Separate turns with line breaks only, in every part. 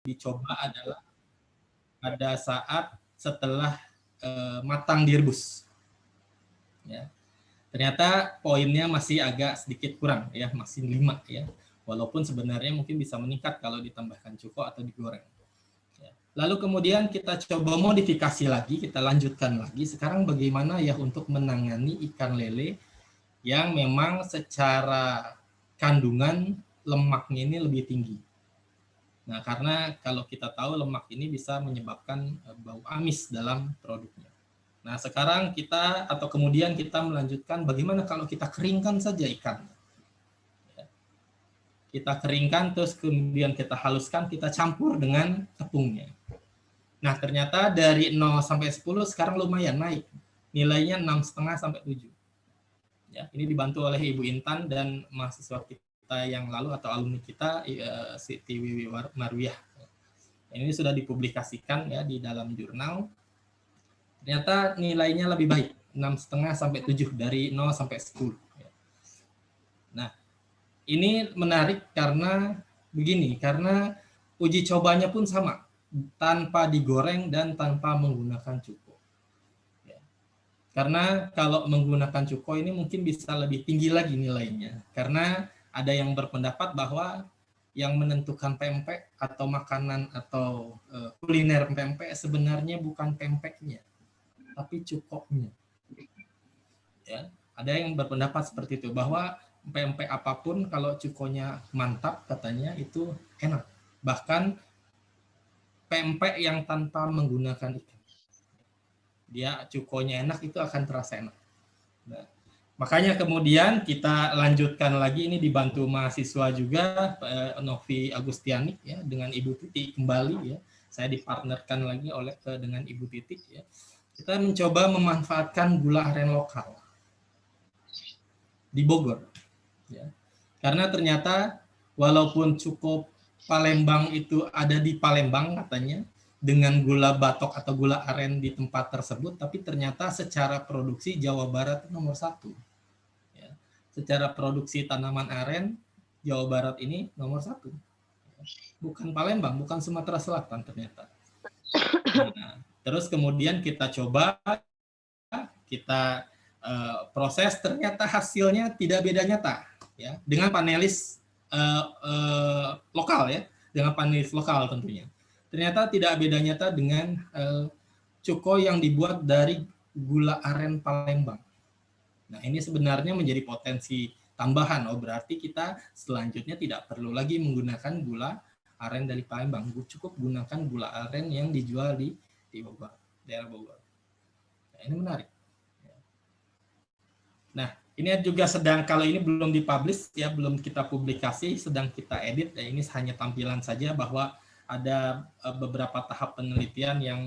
dicoba adalah pada saat setelah matang direbus. Ya. Ternyata poinnya masih agak sedikit kurang ya, masih 5 ya. Walaupun sebenarnya mungkin bisa meningkat kalau ditambahkan cuko atau digoreng. Ya. Lalu kemudian kita coba modifikasi lagi, kita lanjutkan lagi. Sekarang bagaimana ya untuk menangani ikan lele yang memang secara kandungan lemaknya ini lebih tinggi. Nah, karena kalau kita tahu lemak ini bisa menyebabkan bau amis dalam produknya. Nah, sekarang kita atau kemudian kita melanjutkan bagaimana kalau kita keringkan saja ikan. Kita keringkan terus kemudian kita haluskan, kita campur dengan tepungnya. Nah, ternyata dari 0 sampai 10 sekarang lumayan naik. Nilainya 6,5 sampai 7. Ya, ini dibantu oleh Ibu Intan dan mahasiswa kita yang lalu atau alumni kita Siti Wiwi Marwiyah. Ini sudah dipublikasikan ya di dalam jurnal. Ternyata nilainya lebih baik, 6,5 sampai 7 dari 0 sampai 10. Nah, ini menarik karena begini, karena uji cobanya pun sama, tanpa digoreng dan tanpa menggunakan cuko. Karena kalau menggunakan cuko ini mungkin bisa lebih tinggi lagi nilainya, karena ada yang berpendapat bahwa yang menentukan pempek atau makanan atau kuliner pempek sebenarnya bukan pempeknya, tapi cukoknya. Ya, ada yang berpendapat seperti itu bahwa pempek apapun kalau cukonya mantap katanya itu enak. Bahkan pempek yang tanpa menggunakan ikan, dia cukonya enak itu akan terasa enak. Nah, makanya kemudian kita lanjutkan lagi, ini dibantu mahasiswa juga Novi Agustiani ya dengan Ibu Titi kembali ya. Saya dipartnerkan lagi dengan Ibu Titi ya. Kita mencoba memanfaatkan gula aren lokal di Bogor. Ya. Karena ternyata walaupun cukup Palembang itu ada di Palembang katanya, dengan gula batok atau gula aren di tempat tersebut, tapi ternyata secara produksi Jawa Barat nomor 1. Ya. Secara produksi tanaman aren, Jawa Barat ini nomor 1. Bukan Palembang, bukan Sumatera Selatan ternyata. Nah, terus kemudian kita coba, kita proses, ternyata hasilnya tidak beda nyata ya dengan panelis lokal ya, dengan panelis lokal tentunya. Ternyata tidak beda nyata dengan cuko yang dibuat dari gula aren Palembang. Nah, ini sebenarnya menjadi potensi tambahan. Oh, berarti kita selanjutnya tidak perlu lagi menggunakan gula aren dari Palembang. Cukup gunakan gula aren yang dijual di Bogor, daerah Bogor. Nah, ini menarik. Nah, ini juga sedang, kalau ini belum dipublish ya, belum kita publikasi, sedang kita edit ya, ini hanya tampilan saja bahwa ada beberapa tahap penelitian yang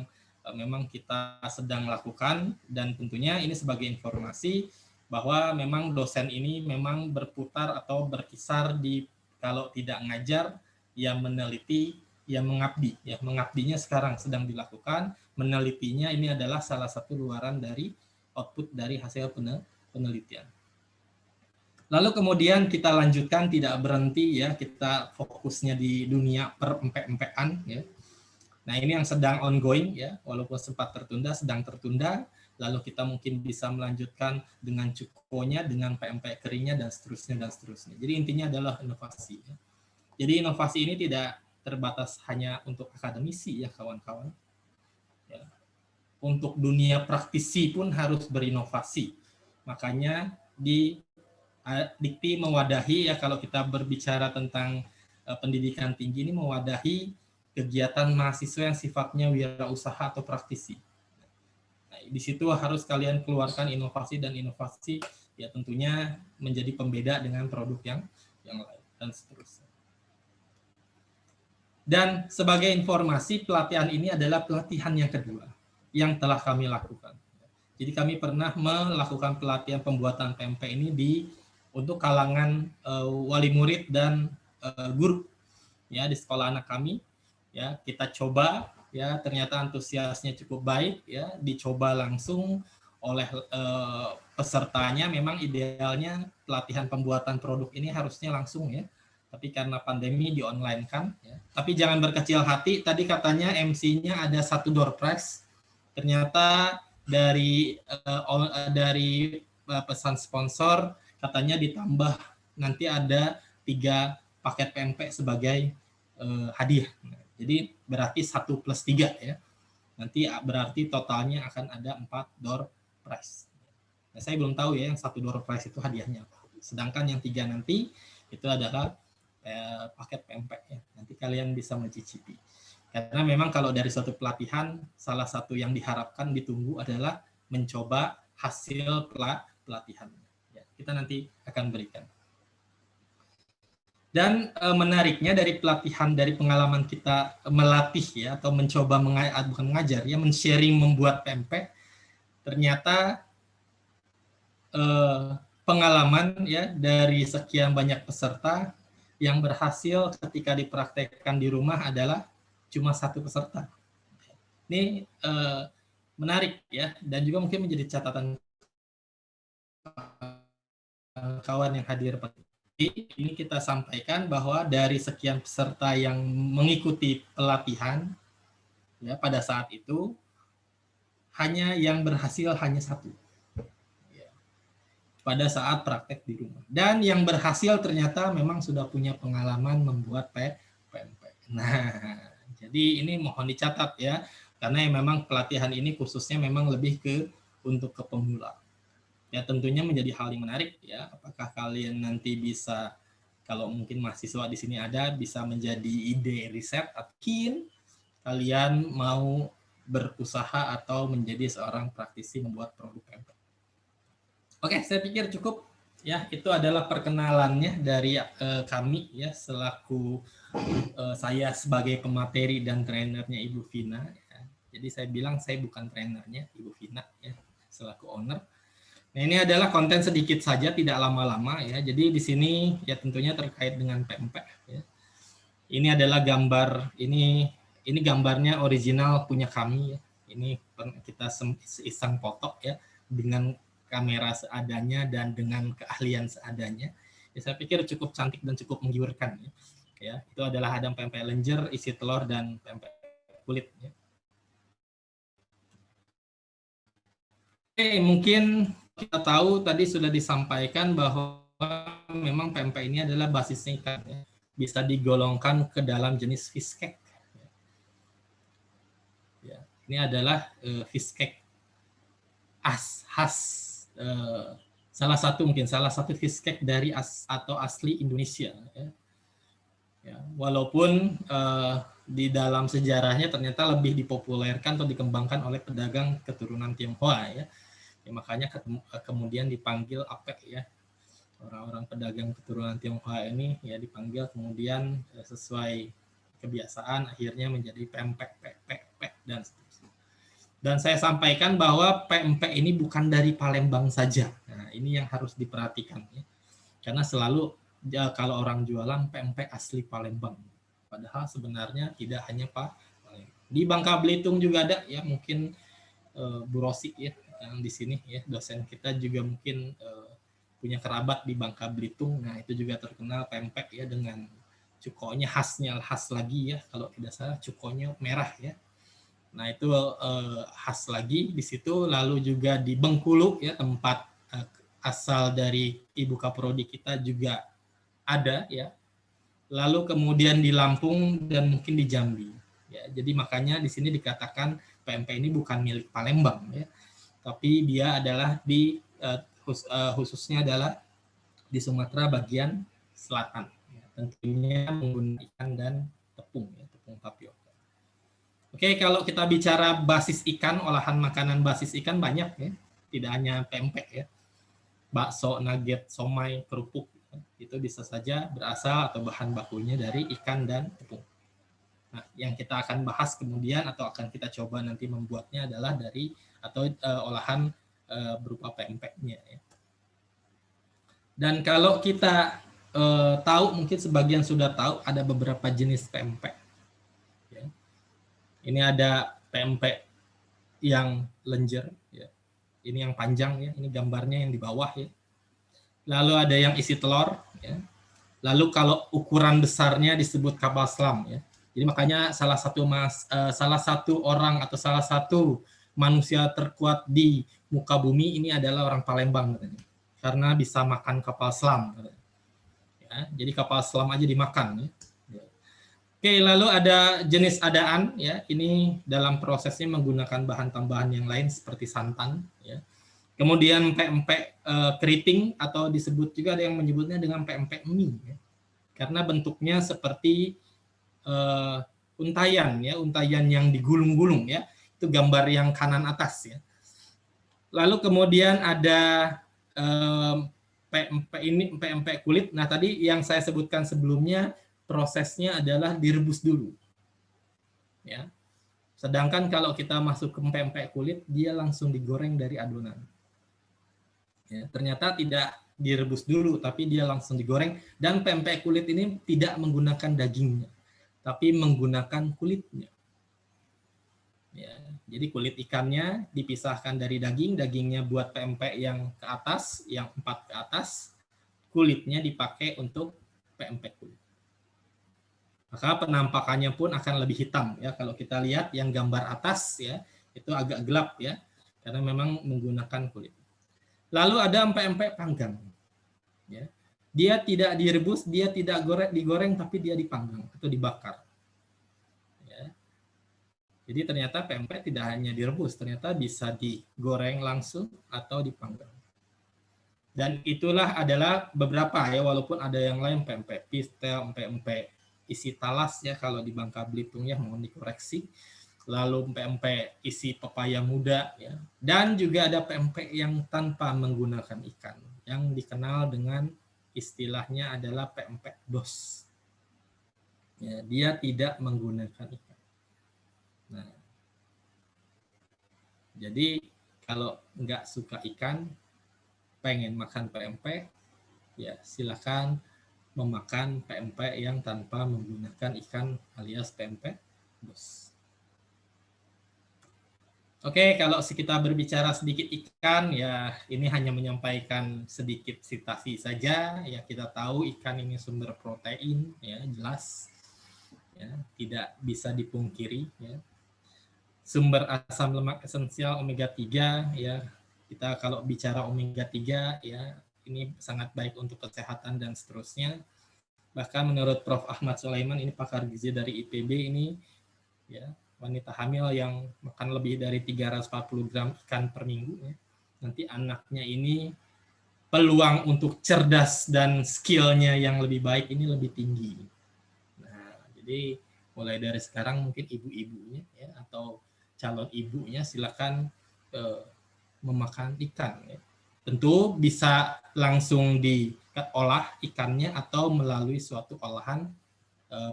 memang kita sedang lakukan, dan tentunya ini sebagai informasi bahwa memang dosen ini memang berputar atau berkisar di, kalau tidak ngajar ya meneliti, ya mengabdi ya, mengabdinya sekarang sedang dilakukan, menelitinya ini adalah salah satu luaran dari output dari hasil penelitian. Lalu kemudian kita lanjutkan, tidak berhenti ya, kita fokusnya di dunia perempek-empekan ya. Nah, ini yang sedang ongoing ya, walaupun sempat tertunda, sedang tertunda. Lalu kita mungkin bisa melanjutkan dengan cukonya, dengan pempek keringnya, dan seterusnya dan seterusnya. Jadi intinya adalah inovasi ya. Jadi inovasi ini tidak terbatas hanya untuk akademisi ya kawan-kawan. Ya. Untuk dunia praktisi pun harus berinovasi. Makanya di Dikti mewadahi ya, kalau kita berbicara tentang pendidikan tinggi ini, mewadahi kegiatan mahasiswa yang sifatnya wirausaha atau praktisi. Nah, di situ harus kalian keluarkan inovasi, dan inovasi ya tentunya menjadi pembeda dengan produk yang lain dan seterusnya. Dan sebagai informasi, pelatihan ini adalah pelatihan yang kedua yang telah kami lakukan. Jadi kami pernah melakukan pelatihan pembuatan pempek ini untuk kalangan wali murid dan guru ya di sekolah anak kami ya. Kita coba ya, ternyata antusiasnya cukup baik ya, dicoba langsung oleh pesertanya. Memang idealnya pelatihan pembuatan produk ini harusnya langsung ya, Tapi karena pandemi di online kan, ya. Tapi jangan berkecil hati. Tadi katanya MC-nya ada 1 door prize. Ternyata dari pesan sponsor katanya ditambah nanti ada 3 paket PMP sebagai hadiah. Jadi berarti 1 plus 3 ya. Nanti berarti totalnya akan ada 4 door prize. Nah, saya belum tahu ya yang 1 door prize itu hadiahnya apa. Sedangkan yang 3 nanti itu adalah paket PMP ya. Nanti kalian bisa mencicipi. Karena memang kalau dari suatu pelatihan, salah satu yang diharapkan ditunggu adalah mencoba hasil pelatihan. Ya, kita nanti akan berikan. Dan menariknya dari pelatihan, dari pengalaman kita melatih ya, atau mencoba bukan mengajar ya, men-sharing membuat PMP, ternyata pengalaman ya dari sekian banyak peserta yang berhasil ketika dipraktekkan di rumah adalah cuma 1 peserta. Ini menarik ya, dan juga mungkin menjadi catatan kawan yang hadir. Ini kita sampaikan bahwa dari sekian peserta yang mengikuti pelatihan ya pada saat itu hanya yang berhasil hanya 1 ya, pada saat praktek di rumah. Dan yang berhasil ternyata memang sudah punya pengalaman membuat PMP. Nah, jadi ini mohon dicatat ya, karena memang pelatihan ini khususnya memang lebih untuk ke pemula. Ya tentunya menjadi hal yang menarik ya. Apakah kalian nanti bisa, kalau mungkin mahasiswa di sini ada, bisa menjadi ide riset atau mungkin kalian mau berusaha atau menjadi seorang praktisi membuat produk PMP. Oke, saya pikir cukup ya. Itu adalah perkenalannya dari kami ya, selaku saya sebagai pemateri dan trainernya Ibu Vina ya. Jadi saya bilang saya bukan trainernya Ibu Vina ya, selaku owner. Nah, ini adalah konten sedikit saja, tidak lama-lama ya. Jadi di sini ya tentunya terkait dengan PMP ya. Ini adalah gambar, ini gambarnya original punya kami ya. Ini kita iseng foto ya dengan kamera seadanya dan dengan keahlian seadanya. Ya, saya pikir cukup cantik dan cukup menggiurkan ya. Ya, itu adalah hadam PMP lenjer, isi telur dan PMP kulit ya. Oke, mungkin kita tahu tadi sudah disampaikan bahwa memang PMP ini adalah basisnya ikan ya. Bisa digolongkan ke dalam jenis fish cake. Ya, ini adalah fish cake khas salah satu fish cake dari asli Indonesia ya. Ya, walaupun di dalam sejarahnya ternyata lebih dipopulerkan atau dikembangkan oleh pedagang keturunan Tionghoa ya. Ya, makanya kemudian dipanggil apek ya, orang-orang pedagang keturunan Tionghoa ini ya dipanggil, kemudian sesuai kebiasaan akhirnya menjadi pempek, pek dan seterusnya. Dan saya sampaikan bahwa PMP ini bukan dari Palembang saja. Nah, ini yang harus diperhatikan ya, karena selalu ya, kalau orang jualan PMP asli Palembang, padahal sebenarnya tidak hanya Palembang. Di Bangka Belitung juga ada ya, mungkin Bu Rosi ya yang di sini ya, dosen kita juga mungkin punya kerabat di Bangka Belitung. Nah, itu juga terkenal pempek ya dengan cukonya khas lagi ya, kalau tidak salah cukonya merah ya. Nah, itu khas lagi di situ. Lalu juga di Bengkulu ya, tempat asal dari Ibu Kaprodi kita juga ada ya. Lalu kemudian di Lampung dan mungkin di Jambi. Ya, jadi makanya di sini dikatakan PMP ini bukan milik Palembang ya, tapi dia adalah di khususnya adalah di Sumatera bagian selatan. Ya, tentunya menggunakan ikan dan tepung ya, tepung tapioka. Oke, kalau kita bicara basis ikan, olahan makanan basis ikan banyak ya, tidak hanya pempek ya, bakso, nugget, somai, kerupuk. Itu bisa saja berasal atau bahan bakunya dari ikan dan tepung. Nah, yang kita akan bahas kemudian atau akan kita coba nanti membuatnya adalah dari atau olahan berupa PMP-nya. Ya. Dan kalau kita tahu, mungkin sebagian sudah tahu ada beberapa jenis PMP. Ya. Ini ada PMP yang lenjer, ya. Ini yang panjang ya, ini gambarnya yang di bawah ya. Lalu ada yang isi telur, ya. Lalu kalau ukuran besarnya disebut kapal selam ya. Jadi makanya salah satu orang atau salah satu manusia terkuat di muka bumi ini adalah orang Palembang katanya. Karena bisa makan kapal selam. Ya, jadi kapal selam aja dimakan. Ya. Oke, lalu ada jenis adaan ya. Ini dalam prosesnya menggunakan bahan tambahan yang lain seperti santan ya. Kemudian pempek keriting atau disebut juga ada yang menyebutnya dengan pempek mie ya. Karena bentuknya seperti untayan ya, untayan yang digulung-gulung ya. Itu gambar yang kanan atas ya. Lalu kemudian ada pempek kulit. Nah, tadi yang saya sebutkan sebelumnya prosesnya adalah direbus dulu. Ya. Sedangkan kalau kita masuk ke pempek kulit, dia langsung digoreng dari adonan. Ya, ternyata tidak direbus dulu, tapi dia langsung digoreng. Dan pempek kulit ini tidak menggunakan dagingnya, tapi menggunakan kulitnya. Ya, jadi kulit ikannya dipisahkan dari daging, dagingnya buat pempek yang ke atas, yang 4 ke atas, kulitnya dipakai untuk pempek kulit. Maka penampakannya pun akan lebih hitam ya. Kalau kita lihat yang gambar atas ya, itu agak gelap ya, karena memang menggunakan kulit. Lalu ada pempek panggang. Ya. Dia tidak direbus, dia tidak digoreng, tapi dia dipanggang atau dibakar. Ya. Jadi ternyata pempek tidak hanya direbus, ternyata bisa digoreng langsung atau dipanggang. Dan itulah adalah beberapa ya, walaupun ada yang lain pempek pistel, pempek isi talas ya kalau di Bangka Belitung ya, mohon dikoreksi. Lalu pempek isi pepaya muda ya, dan juga ada pempek yang tanpa menggunakan ikan yang dikenal dengan istilahnya adalah pempek dos ya, dia tidak menggunakan ikan. Nah, jadi kalau nggak suka ikan, pengen makan pempek ya silakan memakan pempek yang tanpa menggunakan ikan alias pempek dos. Oke, kalau kita berbicara sedikit ikan, ya ini hanya menyampaikan sedikit citasi saja. Ya kita tahu ikan ini sumber protein, ya jelas, ya tidak bisa dipungkiri. Ya. Sumber asam lemak esensial omega 3, ya kita kalau bicara omega 3, ya ini sangat baik untuk kesehatan dan seterusnya. Bahkan menurut Prof. Ahmad Sulaiman, ini pakar gizi dari IPB ini, ya wanita hamil yang makan lebih dari 340 gram ikan per minggu, ya, nanti anaknya ini peluang untuk cerdas dan skillnya yang lebih baik ini lebih tinggi. Nah, jadi mulai dari sekarang mungkin ibu-ibunya ya, atau calon ibunya silakan memakan ikan. Ya. Tentu bisa langsung diolah ikannya atau melalui suatu olahan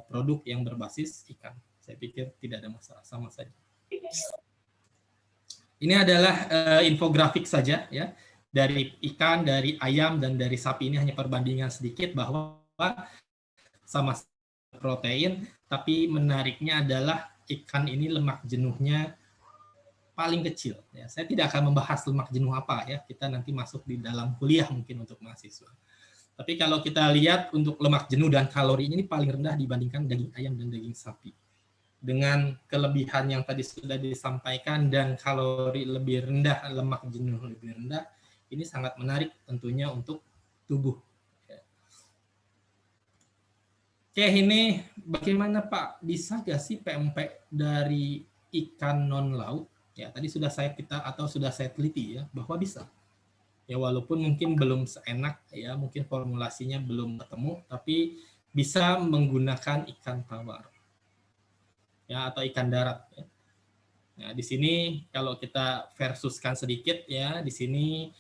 produk yang berbasis ikan. Saya pikir tidak ada masalah, sama saja. Ini adalah infografik saja ya, dari ikan, dari ayam, dan dari sapi. Ini hanya perbandingan sedikit bahwa sama protein, tapi menariknya adalah ikan ini lemak jenuhnya paling kecil. Ya. Saya tidak akan membahas lemak jenuh apa ya, kita nanti masuk di dalam kuliah mungkin untuk mahasiswa. Tapi kalau kita lihat untuk lemak jenuh dan kalorinya ini paling rendah dibandingkan daging ayam dan daging sapi. Dengan kelebihan yang tadi sudah disampaikan dan kalori lebih rendah, lemak jenuh lebih rendah, ini sangat menarik tentunya untuk tubuh. Oke, ini bagaimana Pak, bisa nggak sih pempek dari ikan non laut? Ya, tadi sudah saya teliti ya bahwa bisa. Ya walaupun mungkin belum seenak ya, mungkin formulasinya belum ketemu, tapi bisa menggunakan ikan tawar. Ya, atau ikan darat ya. Nah, di sini kalau kita versuskan sedikit ya, di sini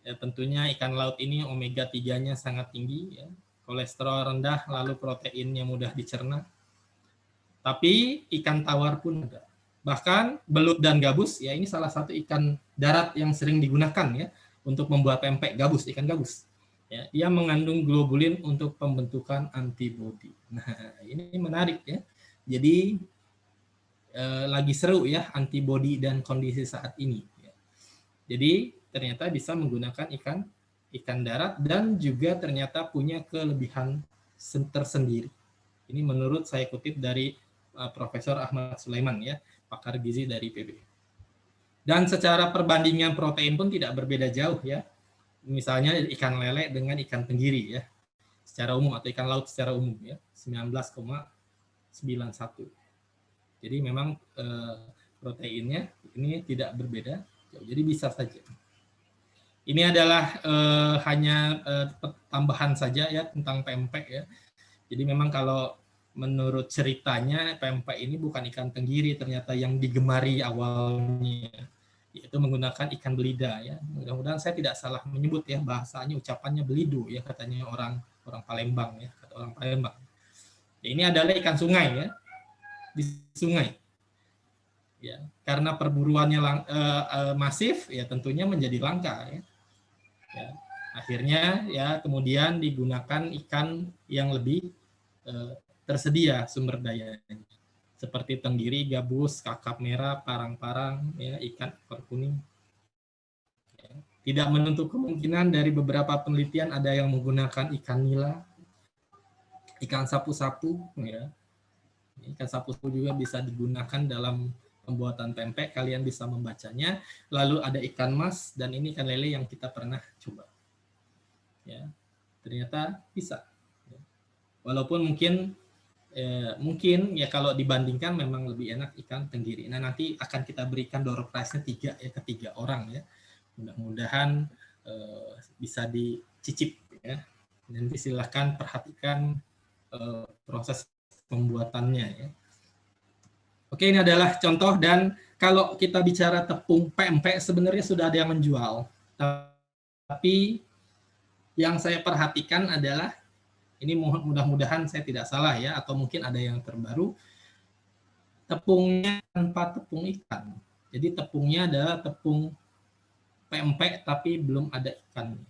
ya, tentunya ikan laut ini omega 3-nya sangat tinggi ya. Kolesterol rendah, lalu proteinnya mudah dicerna. Tapi ikan tawar pun ada. Bahkan belut dan gabus ya, ini salah satu ikan darat yang sering digunakan ya untuk membuat pempek gabus, ikan gabus. Ya, dia mengandung globulin untuk pembentukan antibodi. Nah, ini menarik ya. Jadi lagi seru ya antibodi dan kondisi saat ini. Jadi ternyata bisa menggunakan ikan darat dan juga ternyata punya kelebihan tersendiri. Ini menurut saya kutip dari Profesor Ahmad Sulaiman, ya, pakar gizi dari PB. Dan secara perbandingan protein pun tidak berbeda jauh, ya. Misalnya ikan lele dengan ikan tenggiri, ya, secara umum, atau ikan laut secara umum, ya, 19,91. Jadi memang proteinnya ini tidak berbeda jauh. Jadi bisa saja. Ini adalah hanya tambahan saja, ya, tentang pempek, ya. Jadi memang kalau menurut ceritanya pempek ini bukan ikan tenggiri ternyata yang digemari awalnya, yaitu menggunakan ikan belida, ya. Mudah-mudahan saya tidak salah menyebut, ya, bahasanya, ucapannya belido, ya, katanya orang Palembang, ya, kata orang Palembang. Ya, ini adalah ikan sungai, ya, di sungai. Ya, karena perburuannya masif, ya, tentunya menjadi langka, ya. Ya, akhirnya, ya, kemudian digunakan ikan yang lebih tersedia sumber dayanya, seperti tenggiri, gabus, kakap merah, parang-parang, ya, ikan ekor kuning. Ya. Tidak menutup kemungkinan dari beberapa penelitian ada yang menggunakan ikan nila, ikan sapu-sapu, ya. Ikan sapu-sapu juga bisa digunakan dalam pembuatan pempek, kalian bisa membacanya. Lalu ada ikan mas, dan ini ikan lele yang kita pernah coba. Ya, ternyata bisa. Walaupun mungkin ya kalau dibandingkan memang lebih enak ikan tenggiri. Nah, nanti akan kita berikan door prize-nya 3, ya, ke 3 orang, ya. Mudah-mudahan bisa dicicip, ya. Nanti silahkan perhatikan proses pembuatannya, ya. Oke, ini adalah contoh, dan kalau kita bicara tepung pempek sebenarnya sudah ada yang menjual. Tapi yang saya perhatikan adalah, ini mudah-mudahan saya tidak salah, ya, atau mungkin ada yang terbaru, tepungnya tanpa tepung ikan. Jadi tepungnya adalah tepung pempek tapi belum ada ikannya.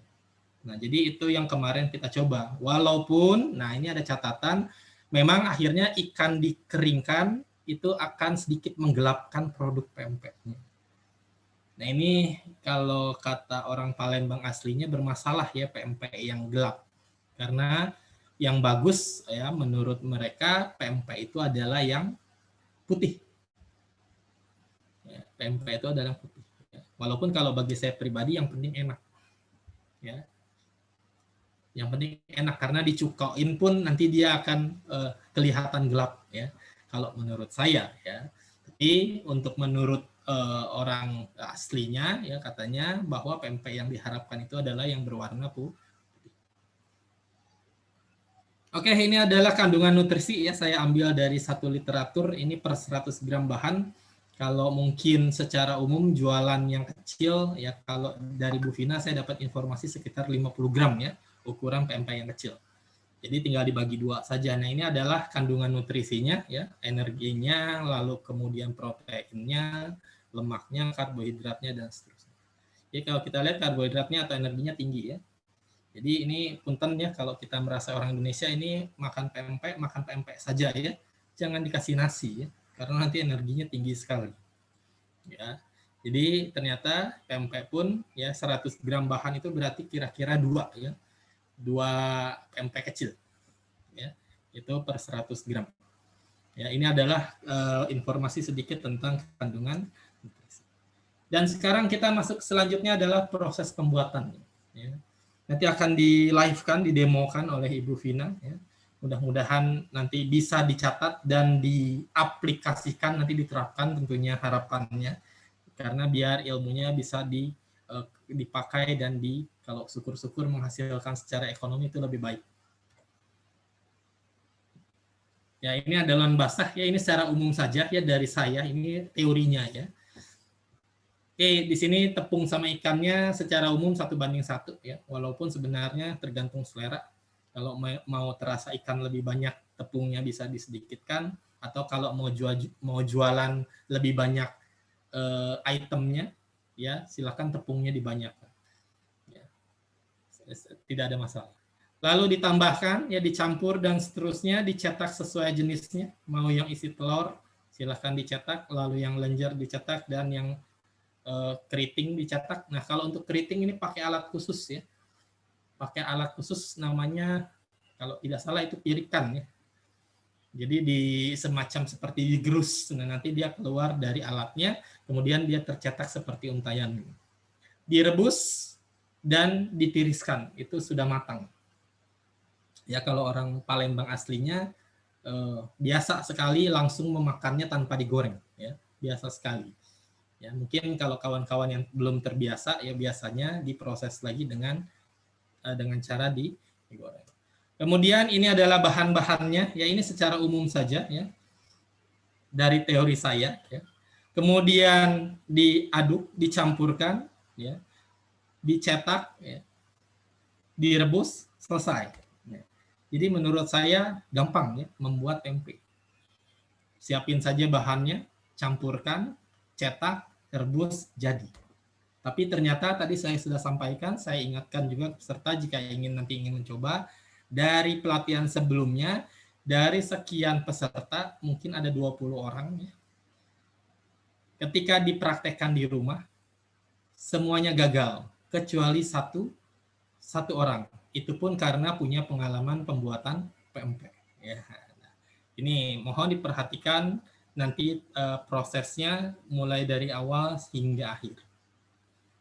Nah, jadi itu yang kemarin kita coba. Walaupun, nah ini ada catatan, memang akhirnya ikan dikeringkan itu akan sedikit menggelapkan produk pempeknya. Nah, ini kalau kata orang Palembang aslinya bermasalah, ya, pempek yang gelap. Karena yang bagus, ya, menurut mereka pempek itu adalah yang putih. Ya, pempek itu adalah putih. Ya. Walaupun kalau bagi saya pribadi yang penting enak. Ya. Yang penting enak, karena dicukoin pun nanti dia akan kelihatan gelap, ya. Kalau menurut saya, ya. Tapi untuk menurut orang aslinya, ya, katanya bahwa pempek yang diharapkan itu adalah yang berwarna putih. Oke, ini adalah kandungan nutrisi, ya, saya ambil dari satu literatur, ini per 100 gram bahan. Kalau mungkin secara umum jualan yang kecil, ya, kalau dari Bu Vina saya dapat informasi sekitar 50 gram, ya, ukuran pempek yang kecil. Jadi tinggal dibagi 2 saja. Nah, ini adalah kandungan nutrisinya, ya, energinya, lalu kemudian proteinnya, lemaknya, karbohidratnya, dan seterusnya. Jadi kalau kita lihat karbohidratnya atau energinya tinggi, ya. Jadi ini punten, ya, kalau kita merasa orang Indonesia ini makan pempek saja, ya. Jangan dikasih nasi, ya, karena nanti energinya tinggi sekali. Ya. Jadi ternyata pempek pun, ya, 100 gram bahan itu berarti kira-kira 2, ya. 2 pempek kecil. Ya. Itu per 100 gram. Ya, ini adalah informasi sedikit tentang kandungan nutrisi. Dan sekarang kita masuk selanjutnya adalah proses pembuatan. Ya. Nanti akan di-live-kan, didemokan oleh Ibu Vina, ya. Mudah-mudahan nanti bisa dicatat dan diaplikasikan, nanti diterapkan tentunya harapannya, karena biar ilmunya bisa dipakai dan kalau syukur-syukur menghasilkan secara ekonomi itu lebih baik. Ya, ini adalah basah, ya, ini secara umum saja, ya, dari saya, ini teorinya, ya. Oke, di sini tepung sama ikannya secara umum 1:1, ya. Walaupun sebenarnya tergantung selera. Kalau mau terasa ikan lebih banyak, tepungnya bisa disedikitkan. Atau kalau mau jualan lebih banyak itemnya, ya, silakan tepungnya dibanyakkan. Ya. Tidak ada masalah. Lalu ditambahkan, ya, dicampur dan seterusnya, dicetak sesuai jenisnya. Mau yang isi telur, silakan dicetak. Lalu yang lenjer dicetak, dan yang keriting dicetak. Nah, kalau untuk keriting ini pakai alat khusus, ya. Pakai alat khusus namanya Kalau tidak salah itu pirikan ya. Jadi di semacam seperti digerus, nah nanti dia keluar dari alatnya, kemudian dia tercetak seperti untayan. Direbus dan ditiriskan, itu sudah matang. Ya kalau orang Palembang aslinya biasa sekali langsung memakannya tanpa digoreng, ya biasa sekali. Ya mungkin kalau kawan-kawan yang belum terbiasa ya biasanya diproses lagi dengan cara digoreng. Kemudian ini adalah bahan-bahannya, ya ini secara umum saja ya dari teori saya. Ya. Kemudian diaduk, dicampurkan, ya, dicetak, ya, direbus, selesai. Ya. Jadi menurut saya gampang ya membuat tempe. Siapin saja bahannya, campurkan, cetak, rebus, jadi. Tapi ternyata tadi saya sudah sampaikan, saya ingatkan juga peserta jika nanti ingin mencoba, dari pelatihan sebelumnya, dari sekian peserta, mungkin ada 20 orang. Ya. Ketika dipraktekkan di rumah, semuanya gagal, kecuali satu orang. Itu pun karena punya pengalaman pembuatan PMP. Ya. Ini mohon diperhatikan nanti prosesnya mulai dari awal hingga akhir.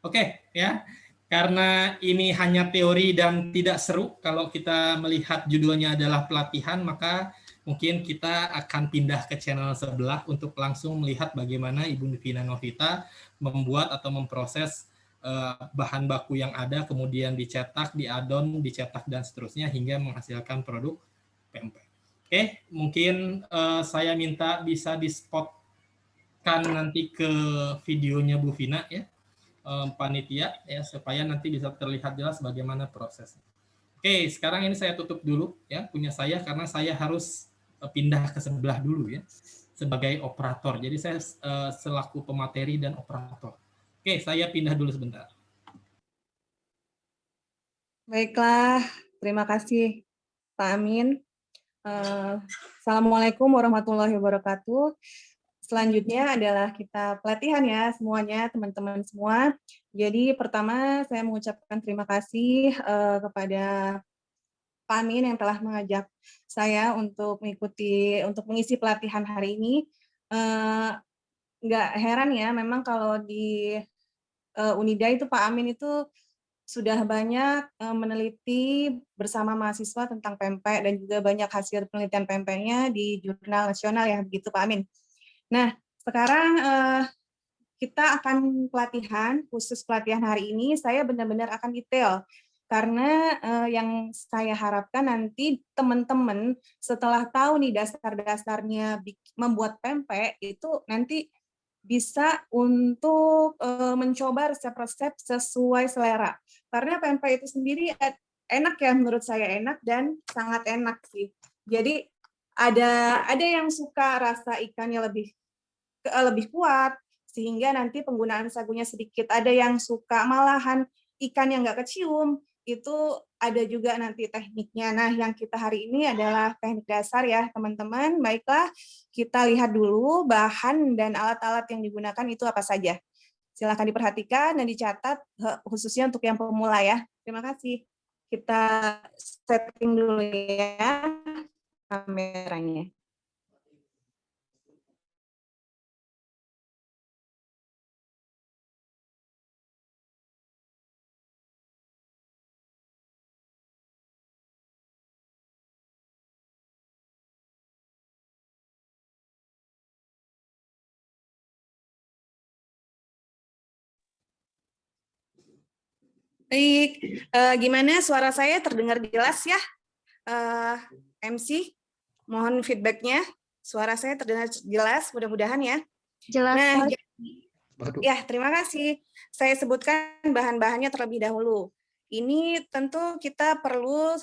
Oke, ya. Karena ini hanya teori dan tidak seru, kalau kita melihat judulnya adalah pelatihan, maka mungkin kita akan pindah ke channel sebelah untuk langsung melihat bagaimana Ibu Vina Novita membuat atau memproses bahan baku yang ada, kemudian dicetak, diadon, dicetak, dan seterusnya hingga menghasilkan produk PMP. Oke, mungkin saya minta bisa di-spotkan nanti ke videonya Bu Vina ya. Panitia ya supaya nanti bisa terlihat jelas bagaimana prosesnya. Oke, sekarang ini saya tutup dulu ya punya saya karena saya harus pindah ke sebelah dulu ya sebagai operator. Jadi saya selaku pemateri dan operator. Oke, saya pindah dulu sebentar.
Baiklah, terima kasih Pak Amin. Assalamualaikum warahmatullahi wabarakatuh. Selanjutnya adalah kita pelatihan ya semuanya, teman-teman semua. Jadi pertama saya mengucapkan terima kasih kepada Pak Amin yang telah mengajak saya untuk mengisi pelatihan hari ini. Nggak heran ya, memang kalau di Unida itu Pak Amin itu sudah banyak meneliti bersama mahasiswa tentang pempek dan juga banyak hasil penelitian pempeknya di jurnal nasional ya, begitu Pak Amin. Nah, sekarang kita akan khusus pelatihan hari ini, saya benar-benar akan detail. Karena yang saya harapkan nanti teman-teman setelah tahu nih dasar-dasarnya membuat pempek, itu nanti bisa untuk mencoba resep-resep sesuai selera. Karena pempek itu sendiri enak ya, menurut saya enak dan sangat enak sih. Jadi ada yang suka rasa ikannya lebih kuat, sehingga nanti penggunaan sagunya sedikit. Ada yang suka malahan ikan yang nggak kecium, itu ada juga nanti tekniknya. Nah, yang kita hari ini adalah teknik dasar ya, teman-teman. Baiklah, kita lihat dulu bahan dan alat-alat yang digunakan itu apa saja. Silakan diperhatikan dan dicatat, khususnya untuk yang pemula ya. Terima kasih. Kita setting dulu ya kameranya. Baik, gimana suara saya terdengar jelas ya? MC, mohon feedback-nya. Suara saya terdengar jelas, mudah-mudahan ya.
Jelas.
Nah, ya terima kasih. Saya sebutkan bahan-bahannya terlebih dahulu. Ini tentu kita perlu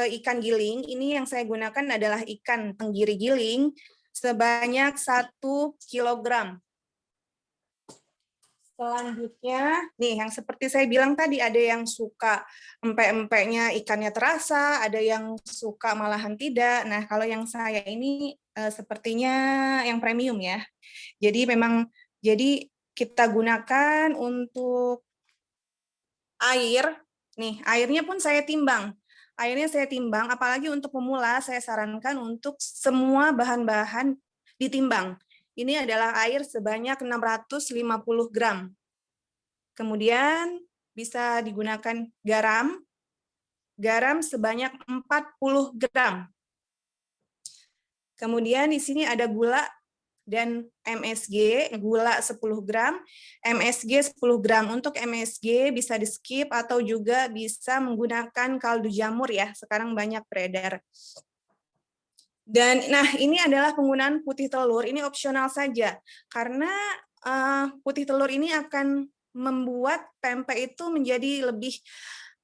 ikan giling. Ini yang saya gunakan adalah ikan tenggiri giling sebanyak 1 kilogram. Selanjutnya, nih yang seperti saya bilang tadi, ada yang suka empek-empeknya ikannya terasa, ada yang suka malahan tidak. Nah, kalau yang saya ini sepertinya yang premium ya. Jadi memang, jadi kita gunakan untuk air, nih airnya pun saya timbang. airnya saya timbang, apalagi untuk pemula saya sarankan untuk semua bahan-bahan ditimbang. Ini adalah air sebanyak 650 gram. Kemudian bisa digunakan garam sebanyak 40 gram. Kemudian di sini ada gula dan MSG, gula 10 gram, MSG 10 gram. Untuk MSG bisa di-skip atau juga bisa menggunakan kaldu jamur ya, sekarang banyak beredar. Dan nah ini adalah penggunaan putih telur, ini opsional saja, karena putih telur ini akan membuat pempek itu menjadi lebih